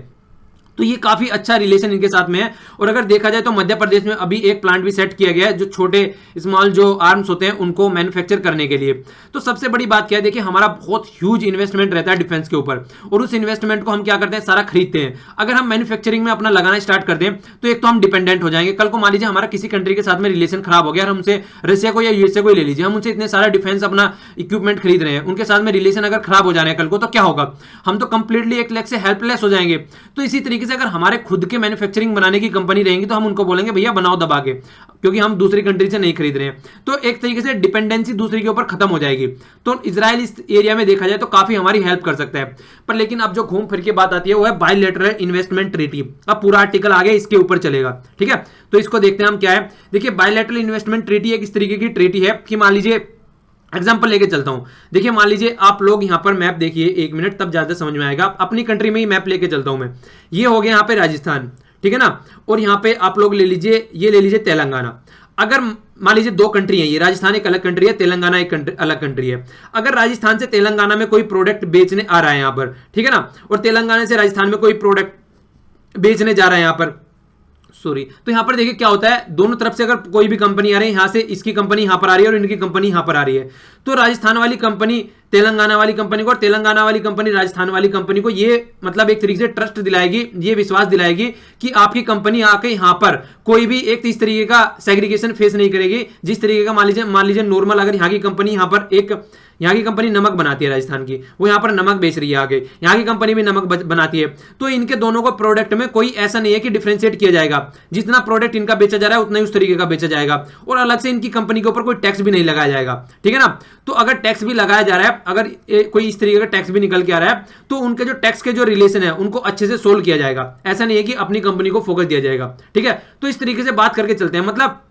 तो ये काफी अच्छा रिलेशन इनके साथ में है। और अगर देखा जाए तो मध्य प्रदेश में अभी एक प्लांट भी सेट किया गया है जो छोटे स्मॉल जो आर्म्स होते हैं उनको मैन्युफैक्चर करने के लिए। तो सबसे बड़ी बात क्या है, देखिए हमारा बहुत ह्यूज इन्वेस्टमेंट रहता है डिफेंस के ऊपर, और उस इन्वेस्टमेंट को हम क्या करते हैं, सारा खरीदते हैं। अगर हम मैन्युफैक्चरिंग में अपना लगाना स्टार्ट कर दें तो एक तो हम डिपेंडेंट हो जाएंगे। कल को मान लीजिए हमारा किसी कंट्री के साथ में रिलेशन खराब हो गया, और हमसे रसिया को या यूएसए को ही ले लीजिए, हम उनसे इतने सारा डिफेंस अपना इक्विपमेंट खरीद रहे हैं, उनके साथ में रिलेशन अगर खराब हो जाने कल को, तो क्या होगा, हम तो कंप्लीटली एक लेग से हेल्पलेस हो जाएंगे। तो इसी तरीके से अगर हमारे खुद के मैन्युफैक्चरिंग बनाने की कंपनी रहेंगी तो हम उनको बोलेंगे भैया बनाओ दबा के, क्योंकि हम दूसरी कंट्री से नहीं खरीद रहे हैं। तो एक तरीके से डिपेंडेंसी दूसरी के ऊपर खत्म हो जाएगी। तो इजराइल इस एरिया में देखा जाए तो काफी हमारी हेल्प कर सकता है। पर लेकिन अब जो घूम फिर के बात आती है वो है बायलैटरल इन्वेस्टमेंट ट्रीटी। अब पूरा आर्टिकल आगे इसके ऊपर चलेगा, ठीक है। तो इसको देखते हैं हम क्या है। देखिए, बायलैटरल इन्वेस्टमेंट ट्रीटी एक इस तरीके की ट्रीटी है कि मान लीजिए एग्जाम्पल लेके चलता हूं। देखिए मान लीजिए आप लोग यहां पर मैप देखिए, एक मिनट तब ज्यादा समझ में आएगा। अपनी कंट्री में ही मैप लेके चलता हूं मैं। ये हो गया यहां पे राजस्थान, ठीक है ना। और यहां पे आप लोग ले लीजिए, ये ले लीजिए तेलंगाना। अगर मान लीजिए दो कंट्री है, ये राजस्थान एक अलग कंट्री है, तेलंगाना एक अलग कंट्री है। अगर राजस्थान से तेलंगाना में कोई प्रोडक्ट बेचने आ रहा है यहां पर, ठीक है ना, और तेलंगाना से राजस्थान में कोई प्रोडक्ट बेचने जा रहा है यहां पर, सॉरी, तो यहां पर देखिए क्या होता है, दोनों तरफ से अगर कोई भी कंपनी आ रही है, यहां से इसकी कंपनी यहां पर आ रही है और इनकी कंपनी यहां पर आ रही है, तो राजस्थान वाली कंपनी तेलंगाना वाली कंपनी को और तेलंगाना वाली कंपनी राजस्थान वाली कंपनी को ये मतलब एक तरीके से ट्रस्ट दिलाएगी, ये विश्वास दिलाएगी कि आपकी कंपनी आके यहां पर कोई भी एक इस तरीके का सेग्रीगेशन फेस नहीं करेगी, जिस तरीके का मान लीजिए नॉर्मल अगर यहाँ की कंपनी यहां पर यहाँ की कंपनी नमक बनाती है राजस्थान की, वो यहाँ पर नमक बेच रही है, आगे यहाँ की कंपनी भी नमक बनाती है, तो इनके दोनों को प्रोडक्ट में कोई ऐसा नहीं है कि डिफरेंशिएट किया जाएगा, जितना प्रोडक्ट इनका बेचा जा रहा है उतना ही उस तरीके का बेचा जाएगा, और अलग से इनकी कंपनी के ऊपर कोई टैक्स भी नहीं लगाया जाएगा, ठीक है ना। तो अगर टैक्स भी लगाया जा रहा है, अगर कोई इस तरीके का टैक्स भी निकल के आ रहा है, तो उनके जो टैक्स के जो रिलेशन है उनको अच्छे से सोल्व किया जाएगा, ऐसा नहीं है कि अपनी कंपनी को फोकस दिया जाएगा, ठीक है। तो इस तरीके से बात करके चलते हैं, मतलब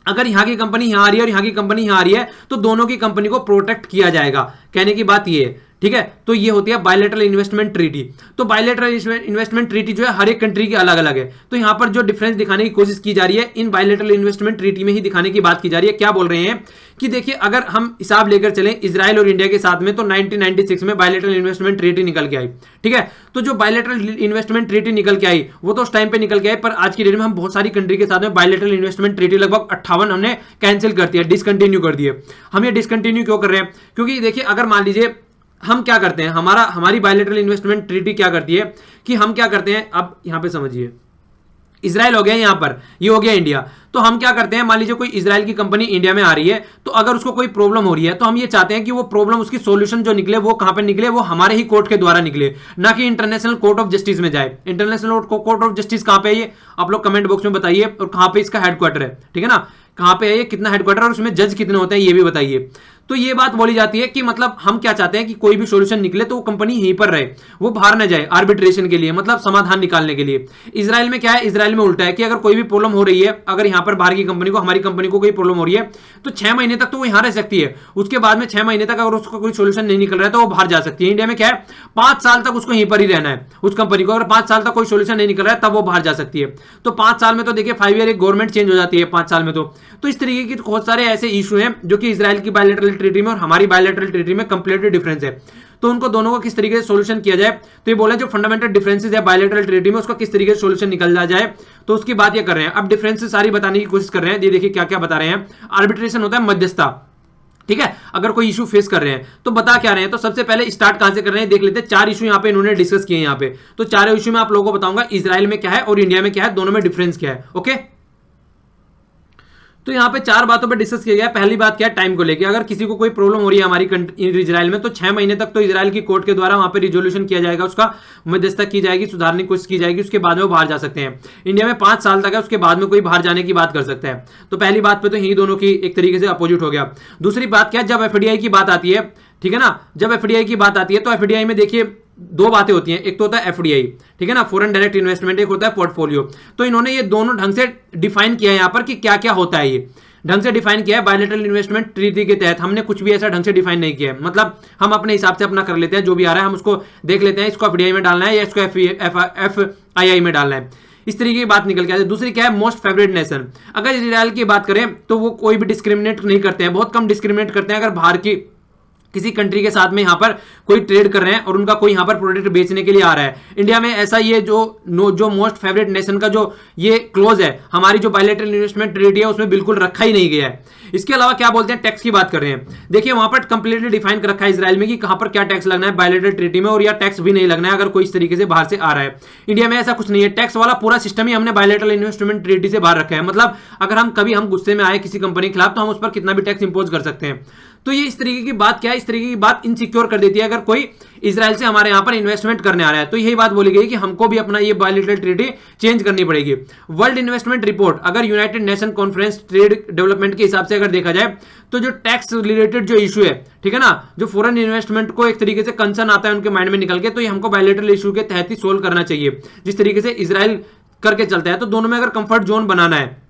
अगर यहां की कंपनी यहां आ रही है और यहां की कंपनी यहां आ रही है, तो दोनों की कंपनी को प्रोटेक्ट किया जाएगा, कहने की बात ये है, ठीक है। तो ये होती है बायलैटरल इन्वेस्टमेंट ट्रीटी। तो बायलैटरल इन्वेस्टमेंट ट्रीटी जो है हर एक कंट्री की अलग अलग है, तो यहां पर जो डिफरेंस दिखाने की कोशिश की जा रही है इन बायलैटरल इन्वेस्टमेंट ट्रीटी में ही दिखाने की बात की जा रही है। क्या बोल रहे हैं कि देखिए अगर हम हिसाब लेकर चलें इजराइल और इंडिया के साथ में, तो 1996 में बायलैटरल इन्वेस्टमेंट ट्रीटी निकल के आई, ठीक है। तो जो बायलैटरल इन्वेस्टमेंट ट्रीटी निकल के आई वो तो उस टाइम पे निकल के आई, पर आज की डेट में हम बहुत सारी कंट्री के साथ में बायलैटरल इन्वेस्टमेंट ट्रीटी लगभग 58 हमने कैंसिल कर दिया, डिसकंटिन्यू कर दिए। हम ये डिसकंटिन्यू क्यों कर रहे हैं, क्योंकि देखिए अगर मान लीजिए हम क्या करते हैं, हमारी बायलैटरल इन्वेस्टमेंट ट्रीटी क्या करती है कि हम क्या करते हैं, अब यहां पे समझिए, इजराइल हो गया यहां पर, ये हो गया इंडिया, तो हम क्या करते हैं, मान लीजिए कोई इजराइल की कंपनी इंडिया में आ रही है, तो अगर उसको कोई प्रॉब्लम हो रही है तो हम ये चाहते हैं कि वो प्रॉब्लम, उसकी सॉल्यूशन जो निकले वो कहां पर निकले, वो हमारे ही कोर्ट के द्वारा निकले, ना कि इंटरनेशनल कोर्ट ऑफ जस्टिस में जाए। इंटरनेशनल कोर्ट ऑफ जस्टिस कहां पे है ये आप लोग कमेंट बॉक्स में बताइए, और कहां पे इसका हेडक्वार्टर है, ठीक है ना, कहां पे है ये, कितना हेडक्वार्टर और उसमें जज कितने होते हैं ये भी बताइए। तो ये बात बोली जाती है कि मतलब हम क्या चाहते हैं कि कोई भी सॉल्यूशन निकले तो वो कंपनी यहीं पर रहे, वो बाहर ना जाए आर्बिट्रेशन के लिए, मतलब समाधान निकालने के लिए। इजराइल में क्या है, इजराइल में उल्टा है कि अगर कोई भी प्रॉब्लम हो रही है, अगर यहां पर बाहर की कंपनी को, हमारी कंपनी को कोई प्रॉब्लम हो रही है, तो 6 महीने तक तो वो यहां रह सकती है, उसके बाद में 6 महीने तक अगर उसका कोई सोल्यूशन नहीं निकल रहा है तो वो बाहर जा सकती है। इंडिया में क्या है, 5 साल तक उसको यहीं पर ही रहना है, उस कंपनी को, अगर 5 साल तक कोई सोल्यूशन नहीं निकल रहा है तब वो बाहर जा सकती है। तो 5 साल में तो देखिए 5 ईयर एक गवर्नमेंट चेंज हो जाती है 5 साल में। तो इस तरीके की बहुत सारे ऐसे इशू हैं जो कि इजराइल की बायलैटरल ट्रीटी में और हमारी बायलैटरल ट्रीटी में कंप्लीटली डिफरेंस है। तो उनको दोनों को किस तरीके से सॉल्यूशन किया जाए, तो ये बोला जो फंडामेंटल डिफरेंसेस है बायलैटरल ट्रीटी में उसका किस तरीके से सॉल्यूशन निकल जाए, तो उसकी बात ये कर रहे हैं। अब डिफरेंसेस सारी बताने की कोशिश कर रहे हैं, ये देखिए क्या क्या बता रहे हैं। आर्बिट्रेशन होता है मध्यस्थता, ठीक है, अगर कोई इशू फेस कर रहे हैं तो बता क्या रहे हैं। तो सबसे पहले स्टार्ट कहां से कर रहे हैं देख लेते हैं। 4 इशू यहां पे इन्होंने डिस्कस किए यहाँ पे, तो 4 इशू में आप लोगों को बताऊंगा इजराइल में क्या है और इंडिया में क्या है, दोनों में डिफरेंस क्या है। ओके, तो यहां पे 4 बातों पे डिस्कस किया गया। पहली बात क्या है, टाइम को लेके, अगर किसी को कोई प्रॉब्लम हो रही है हमारी इजराइल में, तो 6 महीने तक तो इजराइल की कोर्ट के द्वारा वहां पे रिजोल्यूशन किया जाएगा, उसका मध्यस्थता की जाएगी, सुधारने की कोशिश की जाएगी, उसके बाद में वो बाहर जा सकते हैं। इंडिया में 5 साल तक है, उसके बाद में कोई बाहर जाने की बात कर सकता है। तो पहली बात पे तो यही दोनों की एक तरीके से अपोजिट हो गया। दूसरी बात क्या है, जब एफडीआई की बात आती है, ठीक है ना, जब एफडीआई की बात आती है तो एफडीआई में देखिए 2 बातें होती हैं, एक तो होता है एफडीआई, ठीक है ना, फॉरेन डायरेक्ट इन्वेस्टमेंट, एक होता है पोर्टफोलियो। तो इन्होंने ये दोनों ढंग से डिफाइन किया है यहां पर कि क्या क्या होता है, ये ढंग से डिफाइन किया है। बायलैटरल इन्वेस्टमेंट ट्रीटी के तहत हमने कुछ भी ऐसा ढंग से डिफाइन नहीं किया है, मतलब हम अपने हिसाब से अपना कर लेते हैं, जो भी आ रहा है हम उसको देख लेते हैं, इसको एफडीआई में डालना है या इसको एफआईआई में डालना है, इस तरीके की बात निकल के आती है। दूसरी क्या है, मोस्ट फेवरेट नेशन। अगर इजराइल की बात करें तो वो कोई भी डिस्क्रिमिनेट नहीं करते हैं, बहुत कम डिस्क्रिमिनेट करते हैं। अगर बाहर की किसी कंट्री के साथ में यहां पर कोई ट्रेड कर रहे हैं और उनका कोई यहां पर प्रोडक्ट बेचने के लिए आ रहा है, इंडिया में ऐसा ये जो मोस्ट फेवरेट नेशन का जो ये क्लोज है, हमारी जो बायलैटरल इन्वेस्टमेंट ट्रीटी है उसमें बिल्कुल रखा ही नहीं गया है। इसके अलावा क्या बोलते हैं, टैक्स की बात कर रहे हैं। देखिए वहां पर कंप्लीटली डिफाइन कर रखा है इजराइल में कि कहां पर क्या टैक्स लगना है बायलैटरल ट्रीटी में, और या टैक्स भी नहीं लगना है अगर कोई इस तरीके से बाहर से आ रहा है। इंडिया में ऐसा कुछ नहीं है, टैक्स वाला पूरा सिस्टम ही हमने बायलैटरल इन्वेस्टमेंट ट्रीटी से बाहर रखा है। मतलब अगर हम कभी गुस्से में आए किसी कंपनी के खिलाफ तो हम उस पर कितना भी टैक्स इंपोज कर सकते हैं। तो ये इस तरीके की बात क्या है, इस तरीके की बात इनसिक्योर कर देती है अगर कोई इजराइल से हमारे यहां पर इन्वेस्टमेंट करने आ रहा है। तो यही बात बोली गई कि हमको भी अपना ये बायलैटरल ट्रीटी चेंज करनी पड़ेगी। वर्ल्ड इन्वेस्टमेंट रिपोर्ट, अगर United nation conference trade development के हिसाब से अगर देखा जाए तो जो टैक्स रिलेटेड जो इशू है, ठीक है ना, जो फॉरेन इन्वेस्टमेंट को एक तरीके से कंसर्न आता है उनके माइंड में निकल के, तो ये हमको बायलैटरल इशू के तहत ही सोल्व करना चाहिए, जिस तरीके से इजराइल करके चलता है। तो दोनों में अगर कंफर्ट जोन बनाना है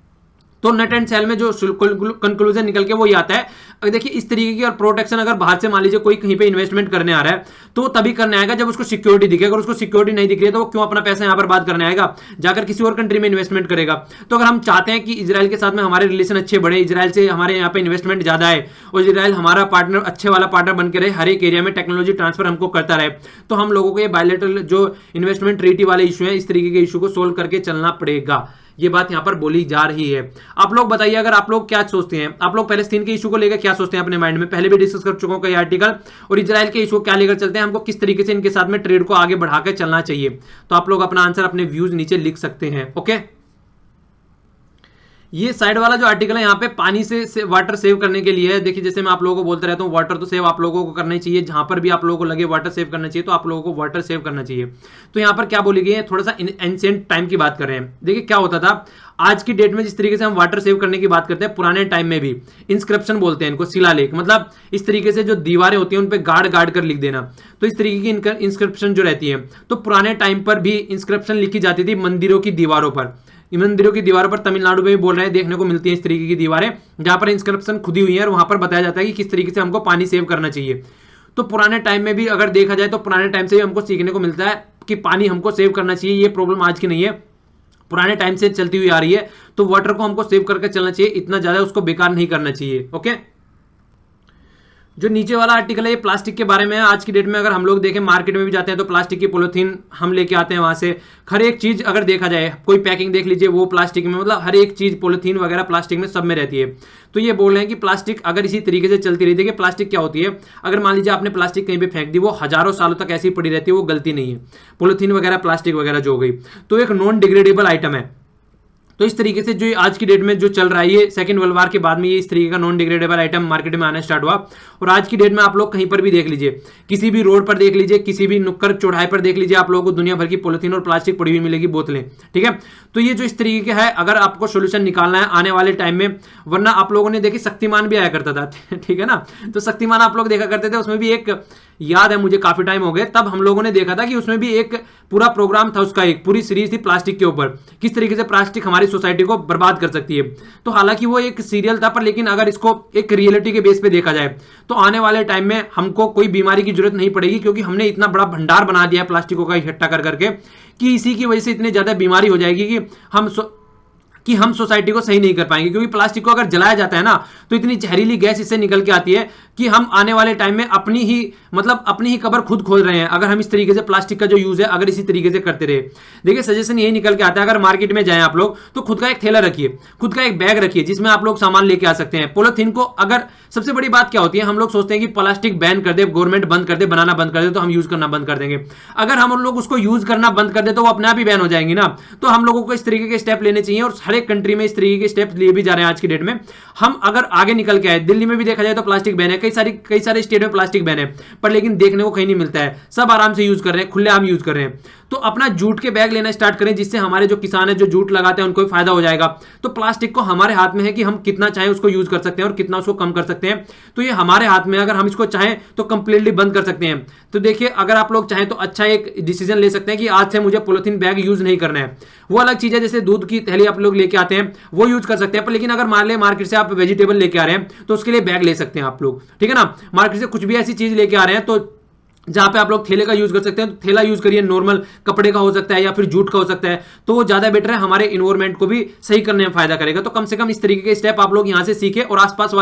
तो नट एंड सेल में जो कंक्लूजन निकल के वो ही आता है, अगर देखिए इस तरीके की और प्रोटेक्शन अगर बाहर से मान लीजिए कोई कहीं पे इन्वेस्टमेंट करने आ रहा है तो तभी करने आएगा जब उसको सिक्योरिटी दिखे। अगर उसको सिक्योरिटी नहीं दिख रही है तो वो क्यों अपना पैसा यहां पर बात करने आएगा, जाकर किसी और कंट्री में इन्वेस्टमेंट करेगा। तो अगर हम चाहते हैं कि इजराइल के साथ में हमारे रिलेशन अच्छे बढ़े, इजराइल से हमारे यहाँ पे इन्वेस्टमेंट ज्यादा है और इजराइल हमारा पार्टनर, अच्छे वाला पार्टनर बन के रहे, हर एक एरिया में टेक्नोलॉजी ट्रांसफर हमको करता रहे, तो हम लोगों को ये बायलैटरल जो इन्वेस्टमेंट ट्रीटी वाले इशू है इस तरीके के इशू को सोल्व करके चलना पड़ेगा। ये बात यहां पर बोली जा रही है। आप लोग बताइए अगर आप लोग क्या सोचते हैं, आप लोग पैलेस्टीन के इशू को लेकर क्या सोचते हैं अपने माइंड में, पहले भी डिस्कस कर चुका हूं कई आर्टिकल, और इजराइल के इशू को क्या लेकर चलते हैं, हमको किस तरीके से इनके साथ में ट्रेड को आगे बढ़ाकर चलना चाहिए। तो आप लोग अपना आंसर अपने व्यूज नीचे लिख सकते हैं। ओके, ये साइड वाला जो आर्टिकल है यहाँ पे पानी से वाटर सेव करने के लिए है। देखिए जैसे मैं आप लोगों को बोलता रहता हूँ वाटर तो सेव आप लोगों को करना ही चाहिए, जहां पर भी आप लोगों को लगे वाटर सेव करना चाहिए तो आप लोगों को वाटर सेव करना चाहिए। तो यहाँ पर क्या बोली गई है, थोड़ा सा एंशिएंट टाइम की बात कर रहे हैं। देखिए क्या होता था आज की डेट में, जिस तरीके से हम वाटर सेव करने की बात करते हैं, पुराने टाइम में भी इंस्क्रिप्शन बोलते हैं इनको, शिलालेख, मतलब इस तरीके से जो दीवारें होती हैं उन पे गाड़ गाड़ कर लिख देना। तो इस तरीके की इंस्क्रिप्शन जो रहती है, तो पुराने टाइम पर भी इंस्क्रिप्शन लिखी जाती थी मंदिरों की दीवारों पर। मंदिरों की दीवारों पर तमिलनाडु में भी बोल रहे हैं देखने को मिलती है इस तरीके की दीवारें, जहां पर इंस्क्रिप्शन खुदी हुई है और वहां पर बताया जाता है कि किस तरीके से हमको पानी सेव करना चाहिए। तो पुराने टाइम में भी अगर देखा जाए तो पुराने टाइम से भी हमको सीखने को मिलता है कि पानी हमको सेव करना चाहिए। ये प्रॉब्लम आज की नहीं है, पुराने टाइम से चलती हुई आ रही है। तो वाटर को हमको सेव करके चलना चाहिए, इतना ज्यादा उसको बेकार नहीं करना चाहिए। ओके, जो नीचे वाला आर्टिकल है ये प्लास्टिक के बारे में है। आज की डेट में अगर हम लोग देखें मार्केट में भी जाते हैं तो प्लास्टिक की पॉलिथीन हम लेके आते हैं वहां से। हर एक चीज अगर देखा जाए, कोई पैकिंग देख लीजिए वो प्लास्टिक में, मतलब हर एक चीज पॉलिथीन वगैरह प्लास्टिक में सब में रहती है। तो ये बोल रहे हैं कि प्लास्टिक अगर इसी तरीके से चलती रही, देखिए प्लास्टिक क्या होती है, अगर मान लीजिए आपने प्लास्टिक कहीं पे फेंक दी, वो हजारों सालों तक ऐसी पड़ी रहती है, वो गलती नहीं है। पॉलिथीन वगैरह प्लास्टिक वगैरह जो हो गई तो एक नॉन डिग्रेडेबल आइटम है। तो इस तरीके से जो आज की डेट में जो चल रहा है, ये सेकंड वर्ल्ड वॉर के बाद में ये इस तरीके का नॉन डिग्रेडेबल आइटम मार्केट में आना स्टार्ट हुआ। और आज की डेट में आप लोग कहीं पर भी देख लीजिए, किसी भी रोड पर देख लीजिए, किसी भी नुक्कड़ चौराहे पर देख लीजिए, आप लोगों को दुनिया भर की पॉलिथीन और प्लास्टिक पड़ी हुई मिलेगी, बोतलें। ठीक है, तो ये जो इस तरीके का है, अगर आपको सोल्यूशन निकालना है आने वाले टाइम में, वरना आप लोगों ने देखी शक्तिमान भी आया करता था, ठीक है ना। तो शक्तिमान आप लोग देखा करते थे, उसमें भी एक याद है मुझे, काफी टाइम हो गए, तब हम लोगों ने देखा था कि उसमें भी एक पूरा प्रोग्राम था, उसका एक पूरी सीरीज थी प्लास्टिक के ऊपर, किस तरीके से प्लास्टिक हमारी सोसाइटी को बर्बाद कर सकती है। तो हालांकि वो एक सीरियल था, पर लेकिन अगर इसको एक रियलिटी के बेस पे देखा जाए तो आने वाले टाइम में हमको कोई बीमारी की जरूरत नहीं पड़ेगी, क्योंकि हमने इतना बड़ा भंडार बना दिया है प्लास्टिकों का इकट्ठा कर करके कि इसी की वजह से इतनी ज्यादा बीमारी हो जाएगी कि हम सोसाइटी को सही नहीं कर पाएंगे। क्योंकि प्लास्टिक को अगर जलाया जाता है ना तो इतनी जहरीली गैस इससे निकल के आती है कि हम आने वाले टाइम में अपनी ही कब्र खुद खोद रहे हैं, अगर हम इस तरीके से प्लास्टिक का जो यूज है अगर इसी तरीके से करते रहे। देखिए सजेशन यही निकल के आता है, अगर मार्केट में जाएं आप लोग तो खुद का एक थैला रखिए, खुद का एक बैग रखिए, जिसमें आप लोग सामान लेके आ सकते हैं। पॉलिथीन को, अगर सबसे बड़ी बात क्या होती है, हम लोग सोचते हैं कि प्लास्टिक बैन कर दे, गवर्नमेंट बंद कर दे, बनाना बंद कर दे तो हम यूज करना बंद कर देंगे। अगर हम लोग उसको यूज करना बंद कर दे तो वो अपने आप ही बैन हो जाएंगी ना। तो हम लोगों को इस तरीके के स्टेप लेने चाहिए, और हर एक कंट्री में इस तरीके के स्टेप लिए भी जा रहे हैं आज की डेट में। हम अगर आगे निकल के आए, दिल्ली में भी देखा जाए तो प्लास्टिक बैन है, कई सारे स्टेट में प्लास्टिक बैन है, पर लेकिन देखने को कहीं नहीं मिलता है, सब आराम से यूज कर रहे हैं, खुलेआम यूज कर रहे हैं। तो अपना जूट के बैग लेना स्टार्ट करें, जिससे हमारे जो किसान है जो जूट लगाते हैं उनको भी फायदा हो जाएगा। तो प्लास्टिक को हमारे हाथ में है कि हम कितना चाहें उसको यूज कर सकते हैं और कितना उसको कम कर सकते हैं। तो ये हमारे हाथ में, अगर हम इसको चाहें तो कंप्लीटली बंद कर सकते हैं। तो देखिए अगर आप लोग चाहें तो अच्छा एक डिसीजन ले सकते हैं कि आज से मुझे पॉलिथीन बैग यूज नहीं करना है। वो अलग चीज है, जैसे दूध की थैली आप लोग लेके आते हैं वो यूज कर सकते हैं, पर लेकिन अगर मान ले मार्केट से आप वेजिटेबल लेके आ रहे हैं तो उसके लिए बैग ले सकते हैं आप लोग, ठीक है ना। मार्केट से कुछ भी ऐसी चीज लेके आ रहे हैं तो जहां पे आप लोग थैले का यूज कर सकते हैं तो थैला यूज करिए, नॉर्मल कपड़े का हो सकता है या फिर जूट का हो सकता है, तो वो ज्यादा बेटर है, हमारे इन्वायरमेंट को भी सही करने में फायदा करेगा। तो कम से कम इस तरीके के स्टेप आप लोग यहां से सीखे और आसपास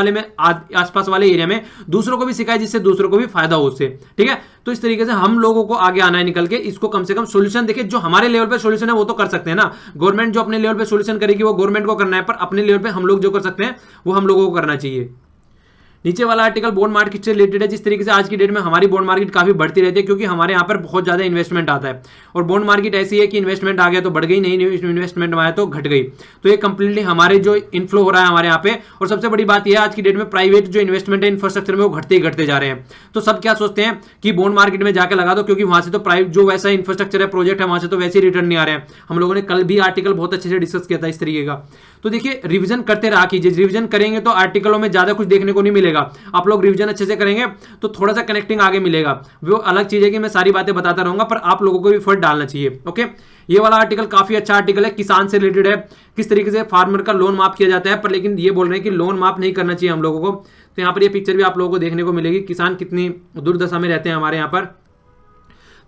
वाले एरिया में दूसरों को भी सिखाए, जिससे दूसरों को भी फायदा हो उससे, ठीक है। तो इस तरीके से हम लोगों को आगे आना है निकल के, इसको कम से कम सोल्यूशन देखिए, जो हमारे लेवल पे सोल्यूशन है वो तो कर सकते हैं ना। गवर्नमेंट जो अपने लेवल पे सोल्यूशन करेगी वो गवर्नमेंट को करना है, पर अपने लेवल पे हम लोग जो कर सकते हैं वो हम लोगों को करना चाहिए। नीचे वाला आर्टिकल बॉन्ड मार्केट से रिलेटेड है। जिस तरीके से आज की डेट में हमारी बॉन्ड मार्केट काफी बढ़ती रहती है, क्योंकि हमारे यहाँ पर बहुत ज्यादा इन्वेस्टमेंट आता है, और बॉन्ड मार्केट ऐसी है कि इन्वेस्टमेंट आ गया तो बढ़ गई, नहीं इन्वेस्टमेंट आया तो घट गई। तो ये कंप्लीटली हमारे जो इनफ्लो हो रहा है हमारे यहाँ पे। और सबसे बड़ी बात यह है आज की डेट में प्राइवेट जो इन्वेस्टमेंट है इंफ्रास्ट्रक्चर में वो घटते ही घटते जा रहे हैं। तो सब क्या सोचते हैं कि बॉन्ड मार्केट में जाकर लगा दो, क्योंकि वहां से तो प्राइवेट जो वैसा इंफ्रास्ट्रक्चर है, प्रोजेक्ट है, वहां से तो वैसे ही रिटर्न नहीं आ रहे हैं। हम लोगों ने कल भी आर्टिकल बहुत अच्छे से डिस्कस किया था इस तरीके का। तो देखिए रिवीजन करते रहा कीजिए, रिवीजन करेंगे तो आर्टिकलों में ज्यादा कुछ देखने को नहीं मिलेगा, आप लोग रिवीजन अच्छे से करेंगे तो थोड़ा सा कनेक्टिंग आगे मिलेगा। वो अलग चीज है कि मैं सारी बातें बताता रहूंगा, पर आप लोगों को भी एफर्ट डालना चाहिए। ओके, ये वाला आर्टिकल काफी अच्छा आर्टिकल है, किसान से रिलेटेड है, किस तरीके से फार्मर का लोन माफ किया जाता है, पर लेकिन ये बोल रहे हैं कि लोन माफ नहीं करना चाहिए हम लोगों को। तो यहाँ पर ये पिक्चर भी आप लोगों को देखने को मिलेगी, किसान कितनी दुर्दशा में रहते हैं हमारे यहाँ पर।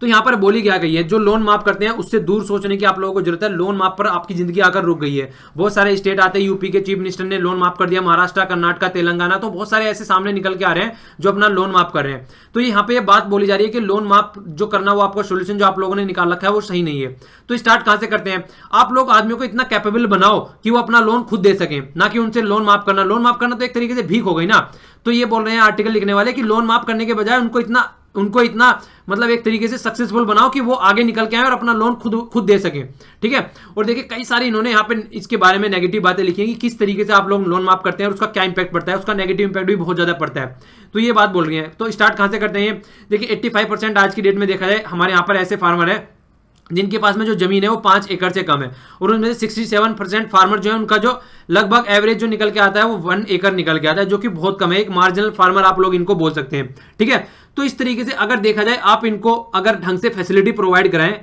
तो यहां पर बोली क्या गई है, जो लोन माफ करते हैं उससे दूर सोचने की आप लोगों को जरूरत है। लोन माफ पर आपकी जिंदगी आकर रुक गई है। बहुत सारे स्टेट आते हैं, यूपी के चीफ मिनिस्टर ने लोन माफ कर दिया, महाराष्ट्र, कर्नाटक, तेलंगाना, तो बहुत सारे ऐसे सामने निकल के आ रहे हैं जो अपना लोन माफ कर रहे हैं। तो यहाँ पे बात बोली जा रही है कि लोन माफ जो करना, वो आपका सोल्यूशन जो आप लोगों ने निकाल रखा है वो सही नहीं है। तो स्टार्ट कहां से करते हैं, आप लोग आदमियों को इतना कैपेबल बनाओ कि वो अपना लोन खुद दे सकें, ना कि उनसे लोन माफ करना। लोन माफ करना तो एक तरीके से भीख हो गई ना। तो ये बोल रहे हैं आर्टिकल लिखने वाले कि लोन माफ करने के बजाय उनको इतना मतलब एक तरीके से सक्सेसफुल बनाओ कि वो आगे निकल के आए और अपना लोन खुद दे सके। ठीक है, और देखिए कई सारे इन्होंने यहाँ पे इसके बारे में नेगेटिव बातें लिखी हैं कि किस तरीके से आप लोग लोन माफ करते हैं और उसका क्या इंपैक्ट पड़ता है, उसका नेगेटिव इंपैक्ट भी बहुत ज्यादा पड़ता है। तो ये बात बोल रही है। तो स्टार्ट कहां से करते हैं, देखिए 85% आज की डेट में देखा जाए हमारे यहाँ पर ऐसे फार्मर है जिनके पास में जो जमीन है वो 5 एकड़ से कम है, और उनमें से 67% फार्मर जो है उनका जो लगभग एवरेज जो निकल के आता है वो 1 एकड़ निकल के आता है, जो कि बहुत कम है। एक मार्जिनल फार्मर आप लोग इनको बोल सकते हैं। ठीक है, तो इस तरीके से अगर देखा जाए आप इनको अगर ढंग से फैसिलिटी प्रोवाइड कराएं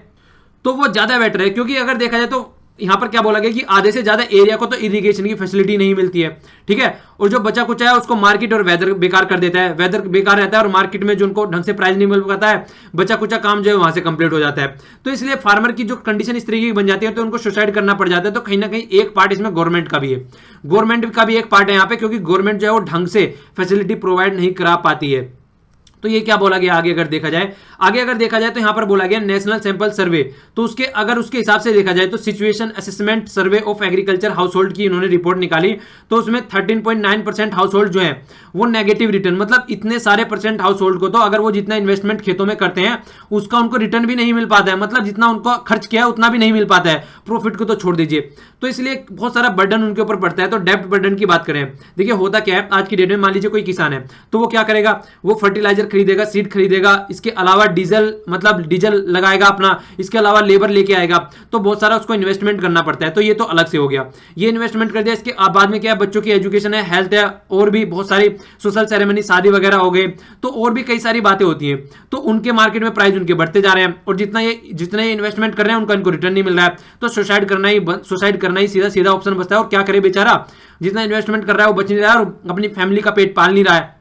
तो वो ज्यादा बेटर है, क्योंकि अगर देखा जाए तो यहां पर क्या बोला गया कि आधे से ज्यादा एरिया को तो इरिगेशन की फैसिलिटी नहीं मिलती है। ठीक है, और जो बचा कुचा है उसको मार्केट और वेदर बेकार कर देता है, वेदर बेकार रहता है और मार्केट में जो उनको ढंग से प्राइस नहीं मिल पाता है, बचा कुचा काम जो है वहां से कंप्लीट हो जाता है। तो इसलिए फार्मर की जो कंडीशन इस तरीके की बन जाती है तो उनको सुसाइड करना पड़ जाता है। तो कहीं ना कहीं एक पार्ट इसमें गवर्नमेंट का भी है, गवर्नमेंट का भी एक पार्ट है यहाँ पे, क्योंकि गवर्नमेंट जो है वो ढंग से फैसिलिटी प्रोवाइड नहीं करा पाती है। तो ये क्या बोला गया आगे अगर देखा जाए तो यहां पर बोला गया नेशनल सैंपल सर्वे। तो उसके हिसाब से देखा जाए तो situation assessment survey of agriculture house hold की इन्होंने रिपोर्ट निकाली, तो उसमें 13.9% हाउस होल्ड जो है वो नेगेटिव रिटर्न, मतलब इतने सारे परसेंट हाउस होल्ड को तो अगर वो जितना इन्वेस्टमेंट खेतों में करते हैं उसका उनको रिटर्न भी नहीं मिल पाता है, मतलब जितना उनको खर्च किया है उतना भी नहीं मिल पाता है, प्रॉफिट को तो छोड़ दीजिए। तो इसलिए बहुत सारा बर्डन उनके ऊपर पड़ता है। तो डेब्ट बर्डन की बात करें, देखिए होता क्या है आज की डेट में, मान लीजिए कोई किसान है तो वो क्या करेगा, वो फर्टिलाइजर खरीदेगा, सीड खरीदेगा, इसके अलावा डीजल लगाएगा अपना, इसके अलावा लेबर लेके आएगा, तो बहुत सारा उसको इन्वेस्टमेंट करना पड़ता है। तो ये तो अलग से हो गया, ये इन्वेस्टमेंट कर दिया। इसके बाद में क्या है, बच्चों की एजुकेशन है, हेल्थ है, और भी बहुत सारी सोशल सेरेमनी, शादी वगैरह हो गए, तो और भी कई सारी बातें होती हैं। तो उनके मार्केट में प्राइस उनके बढ़ते जा रहे हैं, और जितना ये इन्वेस्टमेंट कर रहे हैं उनका इनको रिटर्न नहीं मिल रहा है, तो सुसाइड करना ही सीधा ऑप्शन बचता है। और क्या करे बेचारा, जितना इन्वेस्टमेंट कर रहा है वो बच नहीं रहा है और अपनी फैमिली का पेट पाल नहीं रहा है।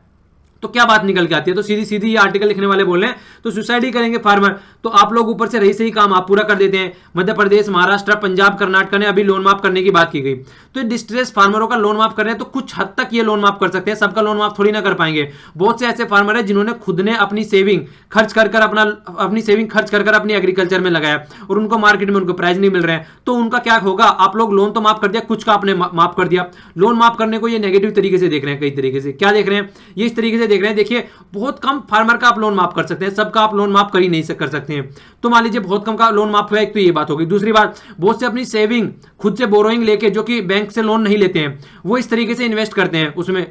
तो क्या बात निकल के आती है, तो सीधी सीधी ये आर्टिकल लिखने वाले बोल रहे हैं तो सुसाइड ही करेंगे फार्मर। तो आप लोग ऊपर से रही सही काम आप पूरा कर देते हैं। मध्य प्रदेश, महाराष्ट्र, पंजाब, कर्नाटक ने अभी लोन माफ करने की बात की गई, तो डिस्ट्रेस फार्मरों का लोन माफ कर रहे हैं, तो कुछ हद तक ये लोन माफ कर सकते हैं, सबका लोन माफ थोड़ी ना कर पाएंगे। बहुत से ऐसे फार्मर है जिन्होंने खुद ने अपनी सेविंग खर्च कर अपनी एग्रीकल्चर में लगाया और उनको मार्केट में उनको प्राइस नहीं मिल रहे हैं, तो उनका क्या होगा। आप लोग लोन तो माफ कर दिया, कुछ का आपने माफ कर दिया। लोन माफ करने को ये नेगेटिव तरीके से देख रहे हैं, कई तरीके से क्या देख रहे हैं, ये इस तरीके से देख रहे हैं, देखिए बहुत कम फार्मर का आप लोन माफ कर सकते हैं, सबका आप लोन माफ कर ही नहीं कर सकते हैं। तो मान लीजिए बहुत कम का लोन माफ हुआ, एक तो ये बात होगी। दूसरी बात, बहुत से अपनी सेविंग खुद से बोरोइंग लेके, जो कि बैंक से लोन नहीं लेते हैं, वो इस तरीके से इन्वेस्ट करते हैं उसमें,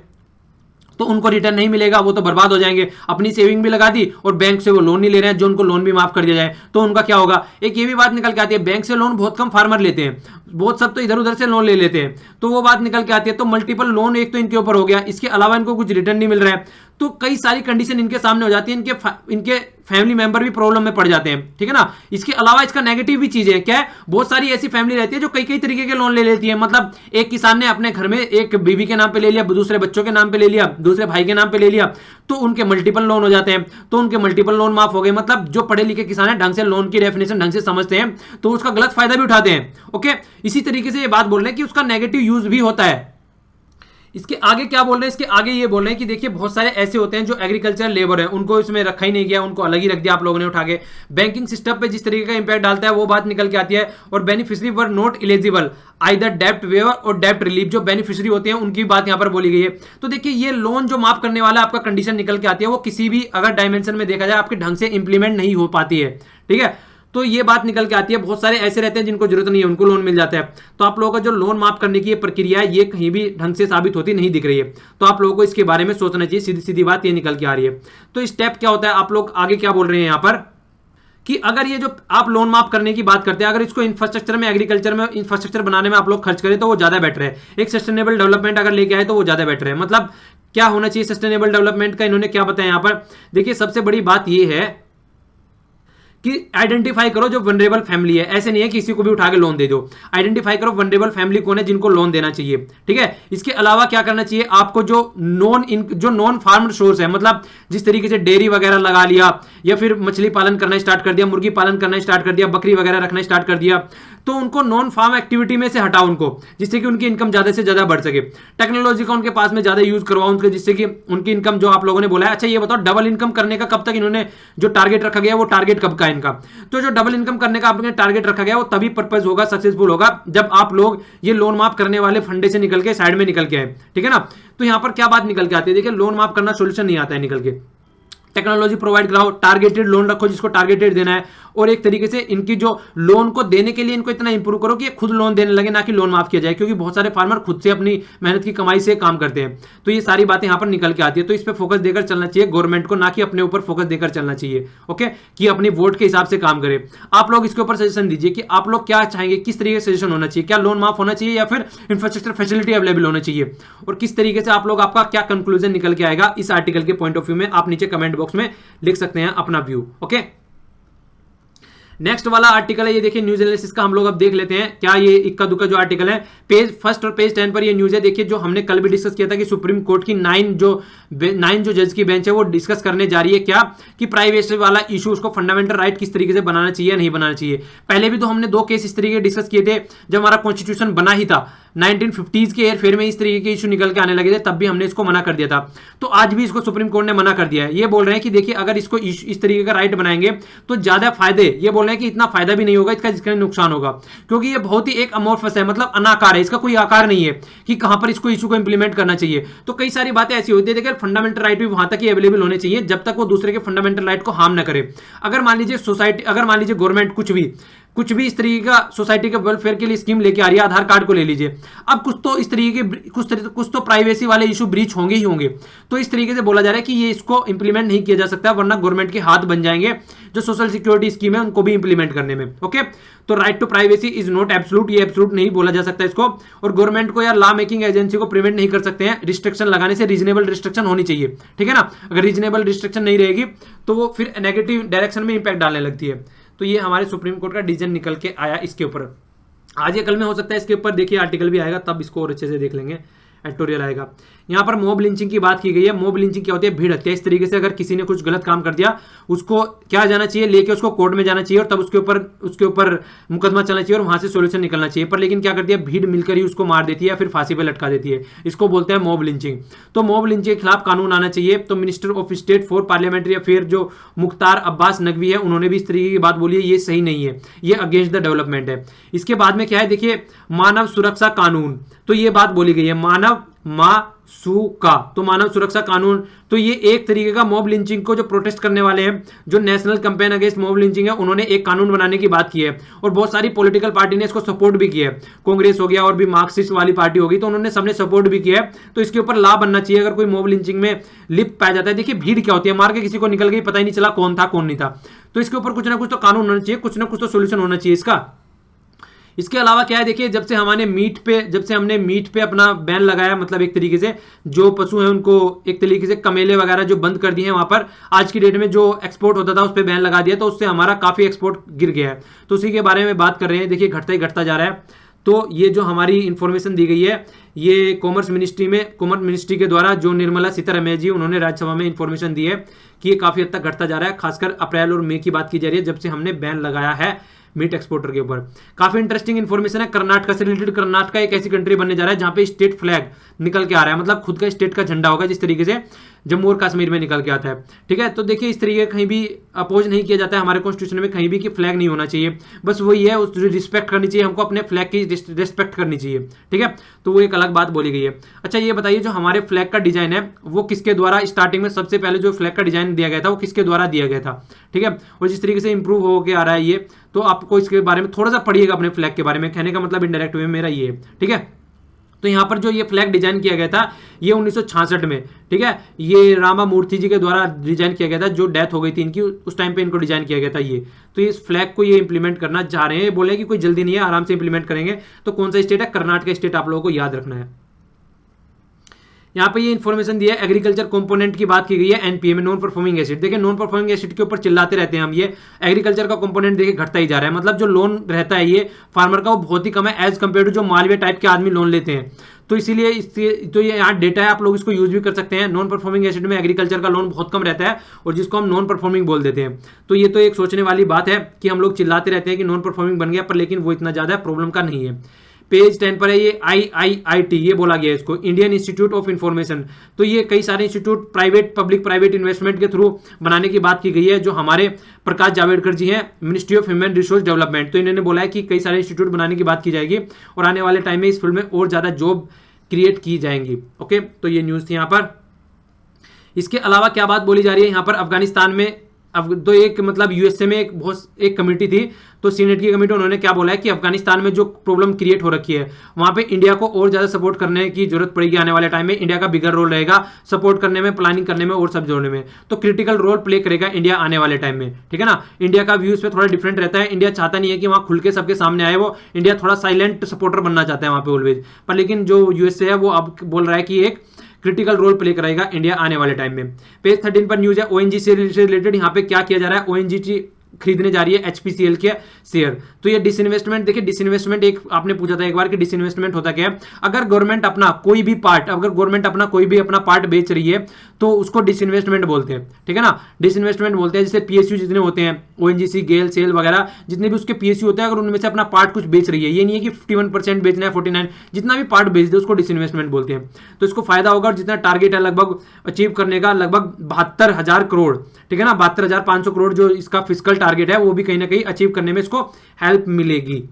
तो उनको रिटर्न नहीं मिलेगा, वो तो बर्बाद हो जाएंगे। अपनी सेविंग भी लगा दी और बैंक से वो लोन नहीं ले रहे हैं, जो उनको लोन भी माफ कर दिया जाए तो उनका क्या होगा। एक ये भी बात निकल के आती है, बैंक से लोन बहुत कम फार्मर लेते हैं, बहुत सब तो इधर उधर से लोन ले लेते हैं, तो वो बात निकल के आती है। तो मल्टीपल लोन एक तो इनके ऊपर हो गया, इसके अलावा इनको कुछ रिटर्न नहीं मिल रहा है, तो कई सारी कंडीशन इनके सामने हो जाती है, इनके फैमिली मेंबर भी प्रॉब्लम में पड़ जाते हैं। ठीक है ना, इसके अलावा इसका नेगेटिव भी चीजें क्या है, बहुत सारी ऐसी फैमिली रहती है जो कई कई तरीके के लोन ले लेती है। मतलब एक किसान ने अपने घर में एक बीवी के नाम पे ले लिया, दूसरे बच्चों के नाम पे ले लिया, दूसरे भाई के नाम पे ले लिया, तो उनके मल्टीपल लोन हो जाते हैं, तो उनके मल्टीपल लोन माफ हो गए। मतलब जो पढ़े लिखे किसान है ढंग से लोन की डेफिनेशन ढंग से समझते हैं, तो उसका गलत फायदा भी उठाते हैं। ओके, इसी तरीके से ये बात बोल रहे हैं कि उसका नेगेटिव यूज भी होता है। इसके आगे क्या बोल रहे हैं, इसके आगे ये बोल रहे हैं कि देखिए बहुत सारे ऐसे होते हैं जो एग्रीकल्चर लेबर है, उनको इसमें रखा ही नहीं गया, उनको अलग ही रख दिया आप लोगों ने उठा के। बैंकिंग सिस्टम पे जिस तरीके का इंपैक्ट डालता है वो बात निकल के आती है। और beneficiary were not eligible either डेब्ट वेवर और डेब्ट रिलीफ, जो बेनिफिशियरी होते हैं उनकी बात यहां पर बोली गई है। तो देखिए ये लोन जो माफ करने वाला आपका कंडीशन निकल के आती है, वो किसी भी अगर डायमेंशन में देखा जाए आपके ढंग से इंप्लीमेंट नहीं हो पाती है। ठीक है, तो ये बात निकल के आती है। बहुत सारे ऐसे रहते हैं जिनको जरूरत नहीं है, उनको लोन मिल जाता है। तो आप लोगों का जो लोन माफ करने की प्रक्रिया है ये कहीं भी ढंग से साबित होती नहीं दिख रही है, तो आप लोगों को इसके बारे में सोचना चाहिए। सीधी सीधी बात ये निकल के आ रही है। तो स्टेप क्या होता है, आप लोग आगे क्या बोल रहे हैं यहाँ पर कि अगर ये जो आप लोन माफ करने की बात करते हैं, अगर इसको इंफ्रास्ट्रक्चर में, एग्रीकल्चर में इंफ्रास्ट्रक्चर बनाने में आप लोग खर्च करें तो वो ज्यादा बेटर है। एक सस्टेनेबल डेवलपमेंट अगर लेके आए तो वो ज्यादा बेटर है। मतलब क्या होना चाहिए सस्टेनेबल डेवलपमेंट का, इन्होंने क्या बताया यहां पर, देखिए सबसे बड़ी बात ये है कि आइडेंटिफाई करो जो वनरेबल फैमिली है। ऐसे नहीं है किसी को भी उठा के लोन दे दो, आइडेंटिफाई करो वनरेबल फैमिली कौन है जिनको लोन देना चाहिए, ठीक है। इसके अलावा क्या करना चाहिए आपको, जो नॉन फार्म्ड सोर्स है, मतलब जिस तरीके से डेयरी वगैरह लगा लिया या फिर मछली पालन करना स्टार्ट कर दिया, मुर्गी पालन करना स्टार्ट कर दिया, बकरी वगैरह रखना स्टार्ट कर दिया, तो उनको नॉन फार्म एक्टिविटी में से हटाओ उनको, जिससे कि उनकी इनकम ज्यादा से ज्यादा बढ़ सके। टेक्नोलॉजी का उनके पास में ज्यादा यूज करवाओ उनके, जिससे कि उनकी इनकम जो आप लोगों ने बोला है। अच्छा ये बताओ डबल इनकम करने का कब तक इन्होंने जो टारगेट रखा गया वो टारगेट कब का है इनका, तो जो डबल इनकम करने का आपने टारगेट रखा गया वो तभी पर्पस होगा, सक्सेसफुल होगा जब आप लोग ये लोन माफ करने वाले फंडे से निकल के साइड में निकल के आए, ठीक है ना। तो यहां पर क्या बात निकल के आती है, देखिए लोन माफ करना सोल्यूशन नहीं आता है निकल के। टेक्नोलॉजी प्रोवाइड कराओ, टारगेटेड लोन रखो जिसको टारगेटेड देना है, और एक तरीके से इनकी जो लोन को देने के लिए इनको इतना इंप्रूव करो कि ये खुद लोन देने लगे, ना कि लोन माफ किया जाए, क्योंकि बहुत सारे फार्मर खुद से अपनी मेहनत की कमाई से काम करते हैं। तो ये सारी बातें यहां पर निकल के आती है। तो इस पर फोकस देकर चलना चाहिए गवर्नमेंट को, ना कि अपने ऊपर फोकस देकर चलना चाहिए, ओके, कि अपनी वोट के हिसाब से काम करे। आप लोग इसके ऊपर सजेशन दीजिए कि आप लोग क्या चाहेंगे, किस तरीके से सजेशन होना चाहिए, क्या लोन माफ होना चाहिए या फिर इंफ्रास्ट्रक्चर फैसिलिटी अवेलेबल होना चाहिए, और किस तरीके से आप लोग, आपका क्या कंक्लूजन निकल के आएगा इस आर्टिकल के पॉइंट ऑफ व्यू में, आप नीचे कमेंट बॉक्स में लिख सकते हैं अपना व्यू, ओके। नेक्स्ट वाला आर्टिकल है, ये देखिए न्यूज एनालिसिस का हम लोग अब देख लेते हैं क्या ये इक्का दुक्का जो आर्टिकल है। पेज फर्स्ट और पेज 10 पर ये न्यूज है। देखिए जो हमने कल भी डिस्कस किया था कि सुप्रीम कोर्ट की 9 जो जज की बेंच है वो डिस्कस करने जा रही है क्या, कि प्राइवेसी वाला इशू, उसको फंडामेंटल राइट किस तरीके से बनाना चाहिए नहीं बनाना चाहिए। पहले भी तो हमने 2 केस इस तरीके डिस्कस किए थे जब हमारा कॉन्स्टिट्यूशन बना ही था, 1950s के हेरफेर में इस तरीके के इशू निकल के आने लगे थे, तब भी हमने इसको मना कर दिया था। तो आज भी इसको सुप्रीम कोर्ट ने मना कर दिया है। ये बोल रहे हैं कि देखिए अगर इसको इस तरीके का राइट बनाएंगे तो ज्यादा फायदे, ये बोल रहे हैं कि इतना फायदा भी नहीं होगा इसका जिसका नुकसान होगा, क्योंकि ये बहुत ही एक अमोर्फस है, मतलब अनाकार है, इसका कोई आकार नहीं है कि कहां पर इसको इशू को इंप्लीमेंट करना चाहिए। तो कई सारी बातें ऐसी होती है, देखिए फंडामेंटल राइट भी वहां तक ही अवेलेबल होने चाहिए जब तक वो दूसरे के फंडामेंटल राइट को हार्म न करे। अगर मान लीजिए सोसाइटी, अगर मान लीजिए गवर्नमेंट कुछ भी इस तरीके का सोसाइटी के वेलफेयर के लिए स्कीम लेके आ रही है, आधार कार्ड को ले लीजिए, अब कुछ तो इस तरीके के कुछ तो प्राइवेसी वाले इशू ब्रीच होंगे ही होंगे। तो इस तरीके से बोला जा रहा है कि ये इसको इंप्लीमेंट नहीं किया जा सकता, वरना गवर्नमेंट के हाथ बन जाएंगे जो सोशल सिक्योरिटी स्कीम है उनको भी इंप्लीमेंट करने में, ओके। तो right to privacy is not absolute, ये एब्सोल्यूट नहीं बोला जा सकता इसको, और गवर्नमेंट को या लॉ मेकिंग एजेंसी को प्रिवेंट नहीं कर सकते हैं रिस्ट्रिक्शन लगाने से। रीजनेबल रिस्ट्रिक्शन होनी चाहिए, ठीक है ना। अगर रीजनेबल रिस्ट्रिक्शन नहीं रहेगी तो वो फिर नेगेटिव डायरेक्शन में इंपैक्ट डालने लगती है। तो ये हमारे सुप्रीम कोर्ट का डिसीजन निकल के आया इसके ऊपर। आज या कल में हो सकता है इसके ऊपर देखिए आर्टिकल भी आएगा, तब इसको और अच्छे से देख लेंगे, एडिटोरियल आएगा। यहाँ पर मॉब लिंचिंग की बात की गई है। मॉब लिंचिंग क्या होती है, भीड़ हत्या। इस तरीके से अगर किसी ने कुछ गलत काम कर दिया, उसको क्या जाना चाहिए, लेके उसको कोर्ट में जाना चाहिए और तब उसके ऊपर मुकदमा चलना चाहिए और वहां से सोल्यूशन निकलना चाहिए। पर लेकिन क्या करती है, भीड़ मिलकर ही उसको मार देती है या फिर फांसी पे लटका देती है। इसको बोलते हैं मॉब लिंचिंग। तो मॉब लिंचिंग के खिलाफ कानून आना चाहिए। तो minister of state for parliamentary affair जो मुख्तार अब्बास नकवी है, उन्होंने भी इस तरीके की बात बोली है, ये सही नहीं है, ये अगेंस्ट द डेवलपमेंट है। इसके बाद में क्या है, देखिए मानव सुरक्षा कानून, तो ये बात बोली गई है, मानव का, तो मानव सुरक्षा कानून, तो ये एक तरीके का मॉब लिंचिंग को जो प्रोटेस्ट करने वाले हैं, जो national campaign against mob lynching है, उन्होंने एक कानून बनाने की बात की है और बहुत सारी पॉलिटिकल पार्टी ने इसको सपोर्ट भी किया है। कांग्रेस हो गया और भी मार्क्सिस्ट वाली पार्टी होगी, तो उन्होंने सबने सपोर्ट भी किया है। तो इसके ऊपर लॉ बनना चाहिए अगर कोई मॉब लिंचिंग में लिप्त पाया जाता है। देखिए भीड़ क्या होती है, मार के किसी को निकल गई, पता ही नहीं चला कौन था कौन नहीं था। तो इसके ऊपर कुछ ना कुछ तो कानून होना चाहिए, कुछ ना कुछ तो सोल्यूशन होना चाहिए इसका। इसके अलावा क्या है, देखिए जब से हमने मीट पे अपना बैन लगाया, मतलब एक तरीके से जो पशु हैं उनको एक तरीके से कमेले वगैरह जो बंद कर दिए हैं, वहां पर आज की डेट में जो एक्सपोर्ट होता था उस पर बैन लगा दिया, तो उससे हमारा काफी एक्सपोर्ट गिर गया है। तो उसी के बारे में बात कर रहे हैं। देखिए घटता ही घटता जा रहा है। तो ये जो हमारी इंफॉर्मेशन दी गई है, ये कॉमर्स मिनिस्ट्री के द्वारा जो निर्मला सीतारमण जी उन्होंने राज्यसभा में इंफॉर्मेशन दी है कि ये काफी हद तक घटता जा रहा है। खासकर अप्रैल और मई की बात की जा रही है जब से हमने बैन लगाया है मीट एक्सपोर्टर के ऊपर। काफी इंटरेस्टिंग इन्फॉर्मेशन है। कर्नाटक से रिलेटेड, कर्नाटक एक ऐसी कंट्री बनने जा रहा है जहां पे स्टेट फ्लैग निकल के आ रहा है, मतलब खुद का स्टेट का झंडा होगा, जिस तरीके से जम्मू और कश्मीर में निकल के आता है, ठीक है। तो देखिए इस तरीके कहीं भी अपोज नहीं किया जाता है हमारे कॉन्स्टिट्यूशन में कहीं भी कि फ्लैग नहीं होना चाहिए, बस वही है, उस रिस्पेक्ट करनी चाहिए हमको, अपने फ्लैग की रिस्पेक्ट करनी चाहिए, ठीक है। तो वो एक अलग बात बोली गई है। अच्छा ये बताइए जो हमारे फ्लैग का डिजाइन है वो किसके द्वारा, स्टार्टिंग में सबसे पहले जो फ्लैग का डिजाइन दिया गया था वो किसके द्वारा दिया गया था, ठीक है। और जिस तरीके से इंप्रूव होकर आ रहा है ये, तो आपको इसके बारे में थोड़ा सा पढ़िएगा अपने फ्लैग के बारे में, कहने का मतलब इनडायरेक्ट वे में मेरा ये है, ठीक है। तो यहाँ पर जो ये फ्लैग डिजाइन किया गया था ये 1966 में, ठीक है, ये रामा मूर्ति जी के द्वारा डिजाइन किया गया था, जो डेथ हो गई थी इनकी उस टाइम पे इनको डिजाइन किया गया था ये। तो इस फ्लैग को ये इंप्लीमेंट करना चाह रहे हैं, बोले कि कोई जल्दी नहीं है, आराम से इंप्लीमेंट करेंगे। तो कौन सा स्टेट है? कर्नाटक स्टेट, आप लोगों को याद रखना है। यहाँ पे ये इन्फॉर्मेशन दिया है, एग्रीकल्चर कंपोनेंट की बात की गई है एनपीए में, नॉन परफॉर्मिंग एसिड। देखिए नॉन परफॉर्मिंग एसिड के ऊपर चिल्लाते रहते हैं हम, ये एग्रीकल्चर का कंपोनेंट देखिए घटता ही जा रहा है। मतलब जो लोन रहता है ये फार्मर का वो बहुत ही कम है एज कंपेयर टू जो मालवीय टाइप के आदमी लोन लेते हैं। तो इसीलिए तो ये यहाँ डेटा है, आप लोग इसको यूज भी कर सकते हैं। नॉन परफॉर्मिंग एसिड में एग्रीकल्चर का लोन बहुत कम रहता है और जिसको हम नॉन परफॉर्मिंग बोल देते हैं। तो ये तो एक सोचने वाली बात है कि हम लोग चिल्लाते रहते हैं कि नॉन परफॉर्मिंग बन गया, पर लेकिन वो इतना ज्यादा प्रॉब्लम का नहीं है। पेज 10 पर है ये IIIT, ये बोला गया है इसको, इंडियन इंस्टीट्यूट ऑफ इंफॉर्मेशन। तो ये कई सारे institute private public private investment के थ्रू बनाने की बात की गई है, जो हमारे प्रकाश जावड़ेकर जी हैं, ministry of human resource development. तो इन्होंने बोला है कि कई सारे इंस्टीट्यूट बनाने की बात की जाएगी और आने वाले टाइम में इस फील्ड में और ज्यादा जॉब क्रिएट की जाएंगी। ओके, तो ये न्यूज थी यहाँ पर। इसके अलावा क्या बात बोली जा रही है यहाँ पर, अफगानिस्तान में अब तो एक मतलब यूएसए में एक कमेटी थी, तो सीनेट की कमेटी, उन्होंने क्या बोला है कि अफगानिस्तान में जो प्रॉब्लम क्रिएट हो रखी है वहां पे इंडिया को और ज्यादा सपोर्ट करने की जरूरत पड़ेगी। आने वाले टाइम में इंडिया का बिगर रोल रहेगा सपोर्ट करने में, प्लानिंग करने में और सब जोड़ने में। तो क्रिटिकल रोल प्ले करेगा इंडिया आने वाले टाइम में, ठीक है ना। इंडिया का व्यू इस पे थोड़ा डिफरेंट रहता है। इंडिया चाहता नहीं है कि वहां खुल के सबके सामने आए, वो इंडिया थोड़ा साइलेंट सपोर्टर बनना चाहता है वहां पे ऑलवेज। पर लेकिन जो यूएसए है वो अब बोल रहा है कि एक क्रिटिकल रोल प्ले करेगा इंडिया आने वाले टाइम में। पेज 13 पर न्यूज है ओएनजीसी से रिलेटेड। यहाँ पे क्या किया जा रहा है, ओएनजीसी खरीदने जा रही है एचपीसीएल के शेयर। तो ये डिसइन्वेस्टमेंट, देखिए डिसइन्वेस्टमेंट एक आपने पूछा था एक बार कि डिसइन्वेस्टमेंट होता क्या है। अगर गवर्नमेंट अपना कोई भी पार्ट बेच रही है तो उसको डिसइन्वेस्टमेंट बोलते हैं, ठीक है ना। डिसइन्वेस्टमेंट बोलते हैं, जैसे पीएसयू जितने होते हैं, ओएनजीसी, गेल, सेल वगैरह जितने भी उसके पीएसयू होते हैं, अगर उनमें से अपना पार्ट कुछ बेच रही है, ये नहीं है कि 51% बेचना है, 49, जितना भी पार्ट बेच दे उसको डिसइन्वेस्टमेंट बोलते हैं। तो इसको फायदा होगा और जितना टारगेट है लगभग अचीव करने का, लगभग 72,000 करोड़, ठीक है ना, 72,500 करोड़ जो इसका फिजिकल टारगेट है वो भी कहीं ना कहीं अचीव करने में इसको हेल्प मिलेगी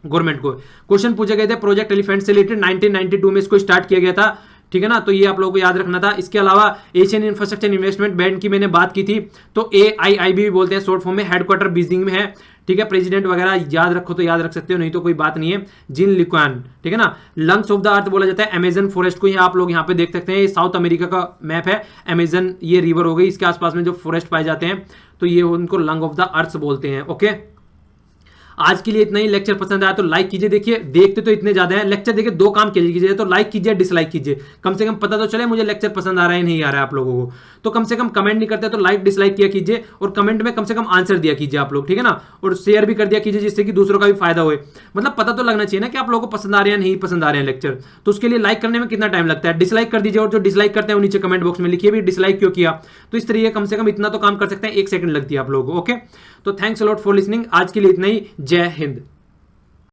गवर्नमेंट को। क्वेश्चन पूछे गए थे प्रोजेक्ट एलिफेंट से रिलेटेड, 1992 में इसको स्टार्ट किया गया था, ठीक है ना। तो ये आप लोगों को याद रखना था। इसके अलावा एशियन इंफ्रास्ट्रक्चर इन्वेस्टमेंट बैंक की मैंने बात की थी, तो AIIB भी बोलते हैं शॉर्ट फॉर्म में, हेडक्वार्टर बीजिंग में है, ठीक है। प्रेसिडेंट वगैरह याद रखो तो याद रख सकते हो, नहीं तो कोई बात नहीं है। जिन लिक्वान, ठीक है ना। लंग्स ऑफ द अर्थ बोला जाता है अमेजन फॉरेस्ट को, आप लोग यहाँ पे देख सकते हैं, ये साउथ अमेरिका का मैप है। अमेजन ये रिवर हो गई, इसके आसपास में जो फॉरेस्ट पाए जाते हैं तो ये उनको लंग ऑफ द अर्थ बोलते हैं। ओके, आज के लिए इतना ही। लेक्चर पसंद आया तो लाइक कीजिए। देखिए देखते तो इतने ज्यादा हैं लेक्चर, देखिए दो काम कीजिए, तो लाइक कीजिए, डिसलाइक कीजिए, कम से कम पता तो चले मुझे लेक्चर पसंद आ रहा है नहीं आ रहा है आप लोगों को। तो कम से कम कमेंट नहीं करते तो लाइक डिसलाइक किया कीजिए और कमेंट में कम से कम आंसर दिया कीजिए आप लोग, ठीक है ना। और शेयर भी कर दिया कीजिए जिससे कि दूसरों का भी फायदा हो। मतलब पता तो लगना चाहिए ना कि आप लोगों को पसंद आ रहे हैं नहीं पसंद आ रहे हैं लेक्चर। तो उसके लिए लाइक करने में कितना टाइम लगता है, डिसलाइक कर दीजिए, और जो डिसलाइक करते हैं नीचे कमेंट बॉक्स में लिखिए भी डिसलाइक क्यों किया। तो इस तरीके कम से कम इतना तो काम कर सकते हैं, 1 सेकंड लगती है आप लोगों को। ओके, तो thanks a lot for listening. आज के लिए इतना ही। जय हिंद।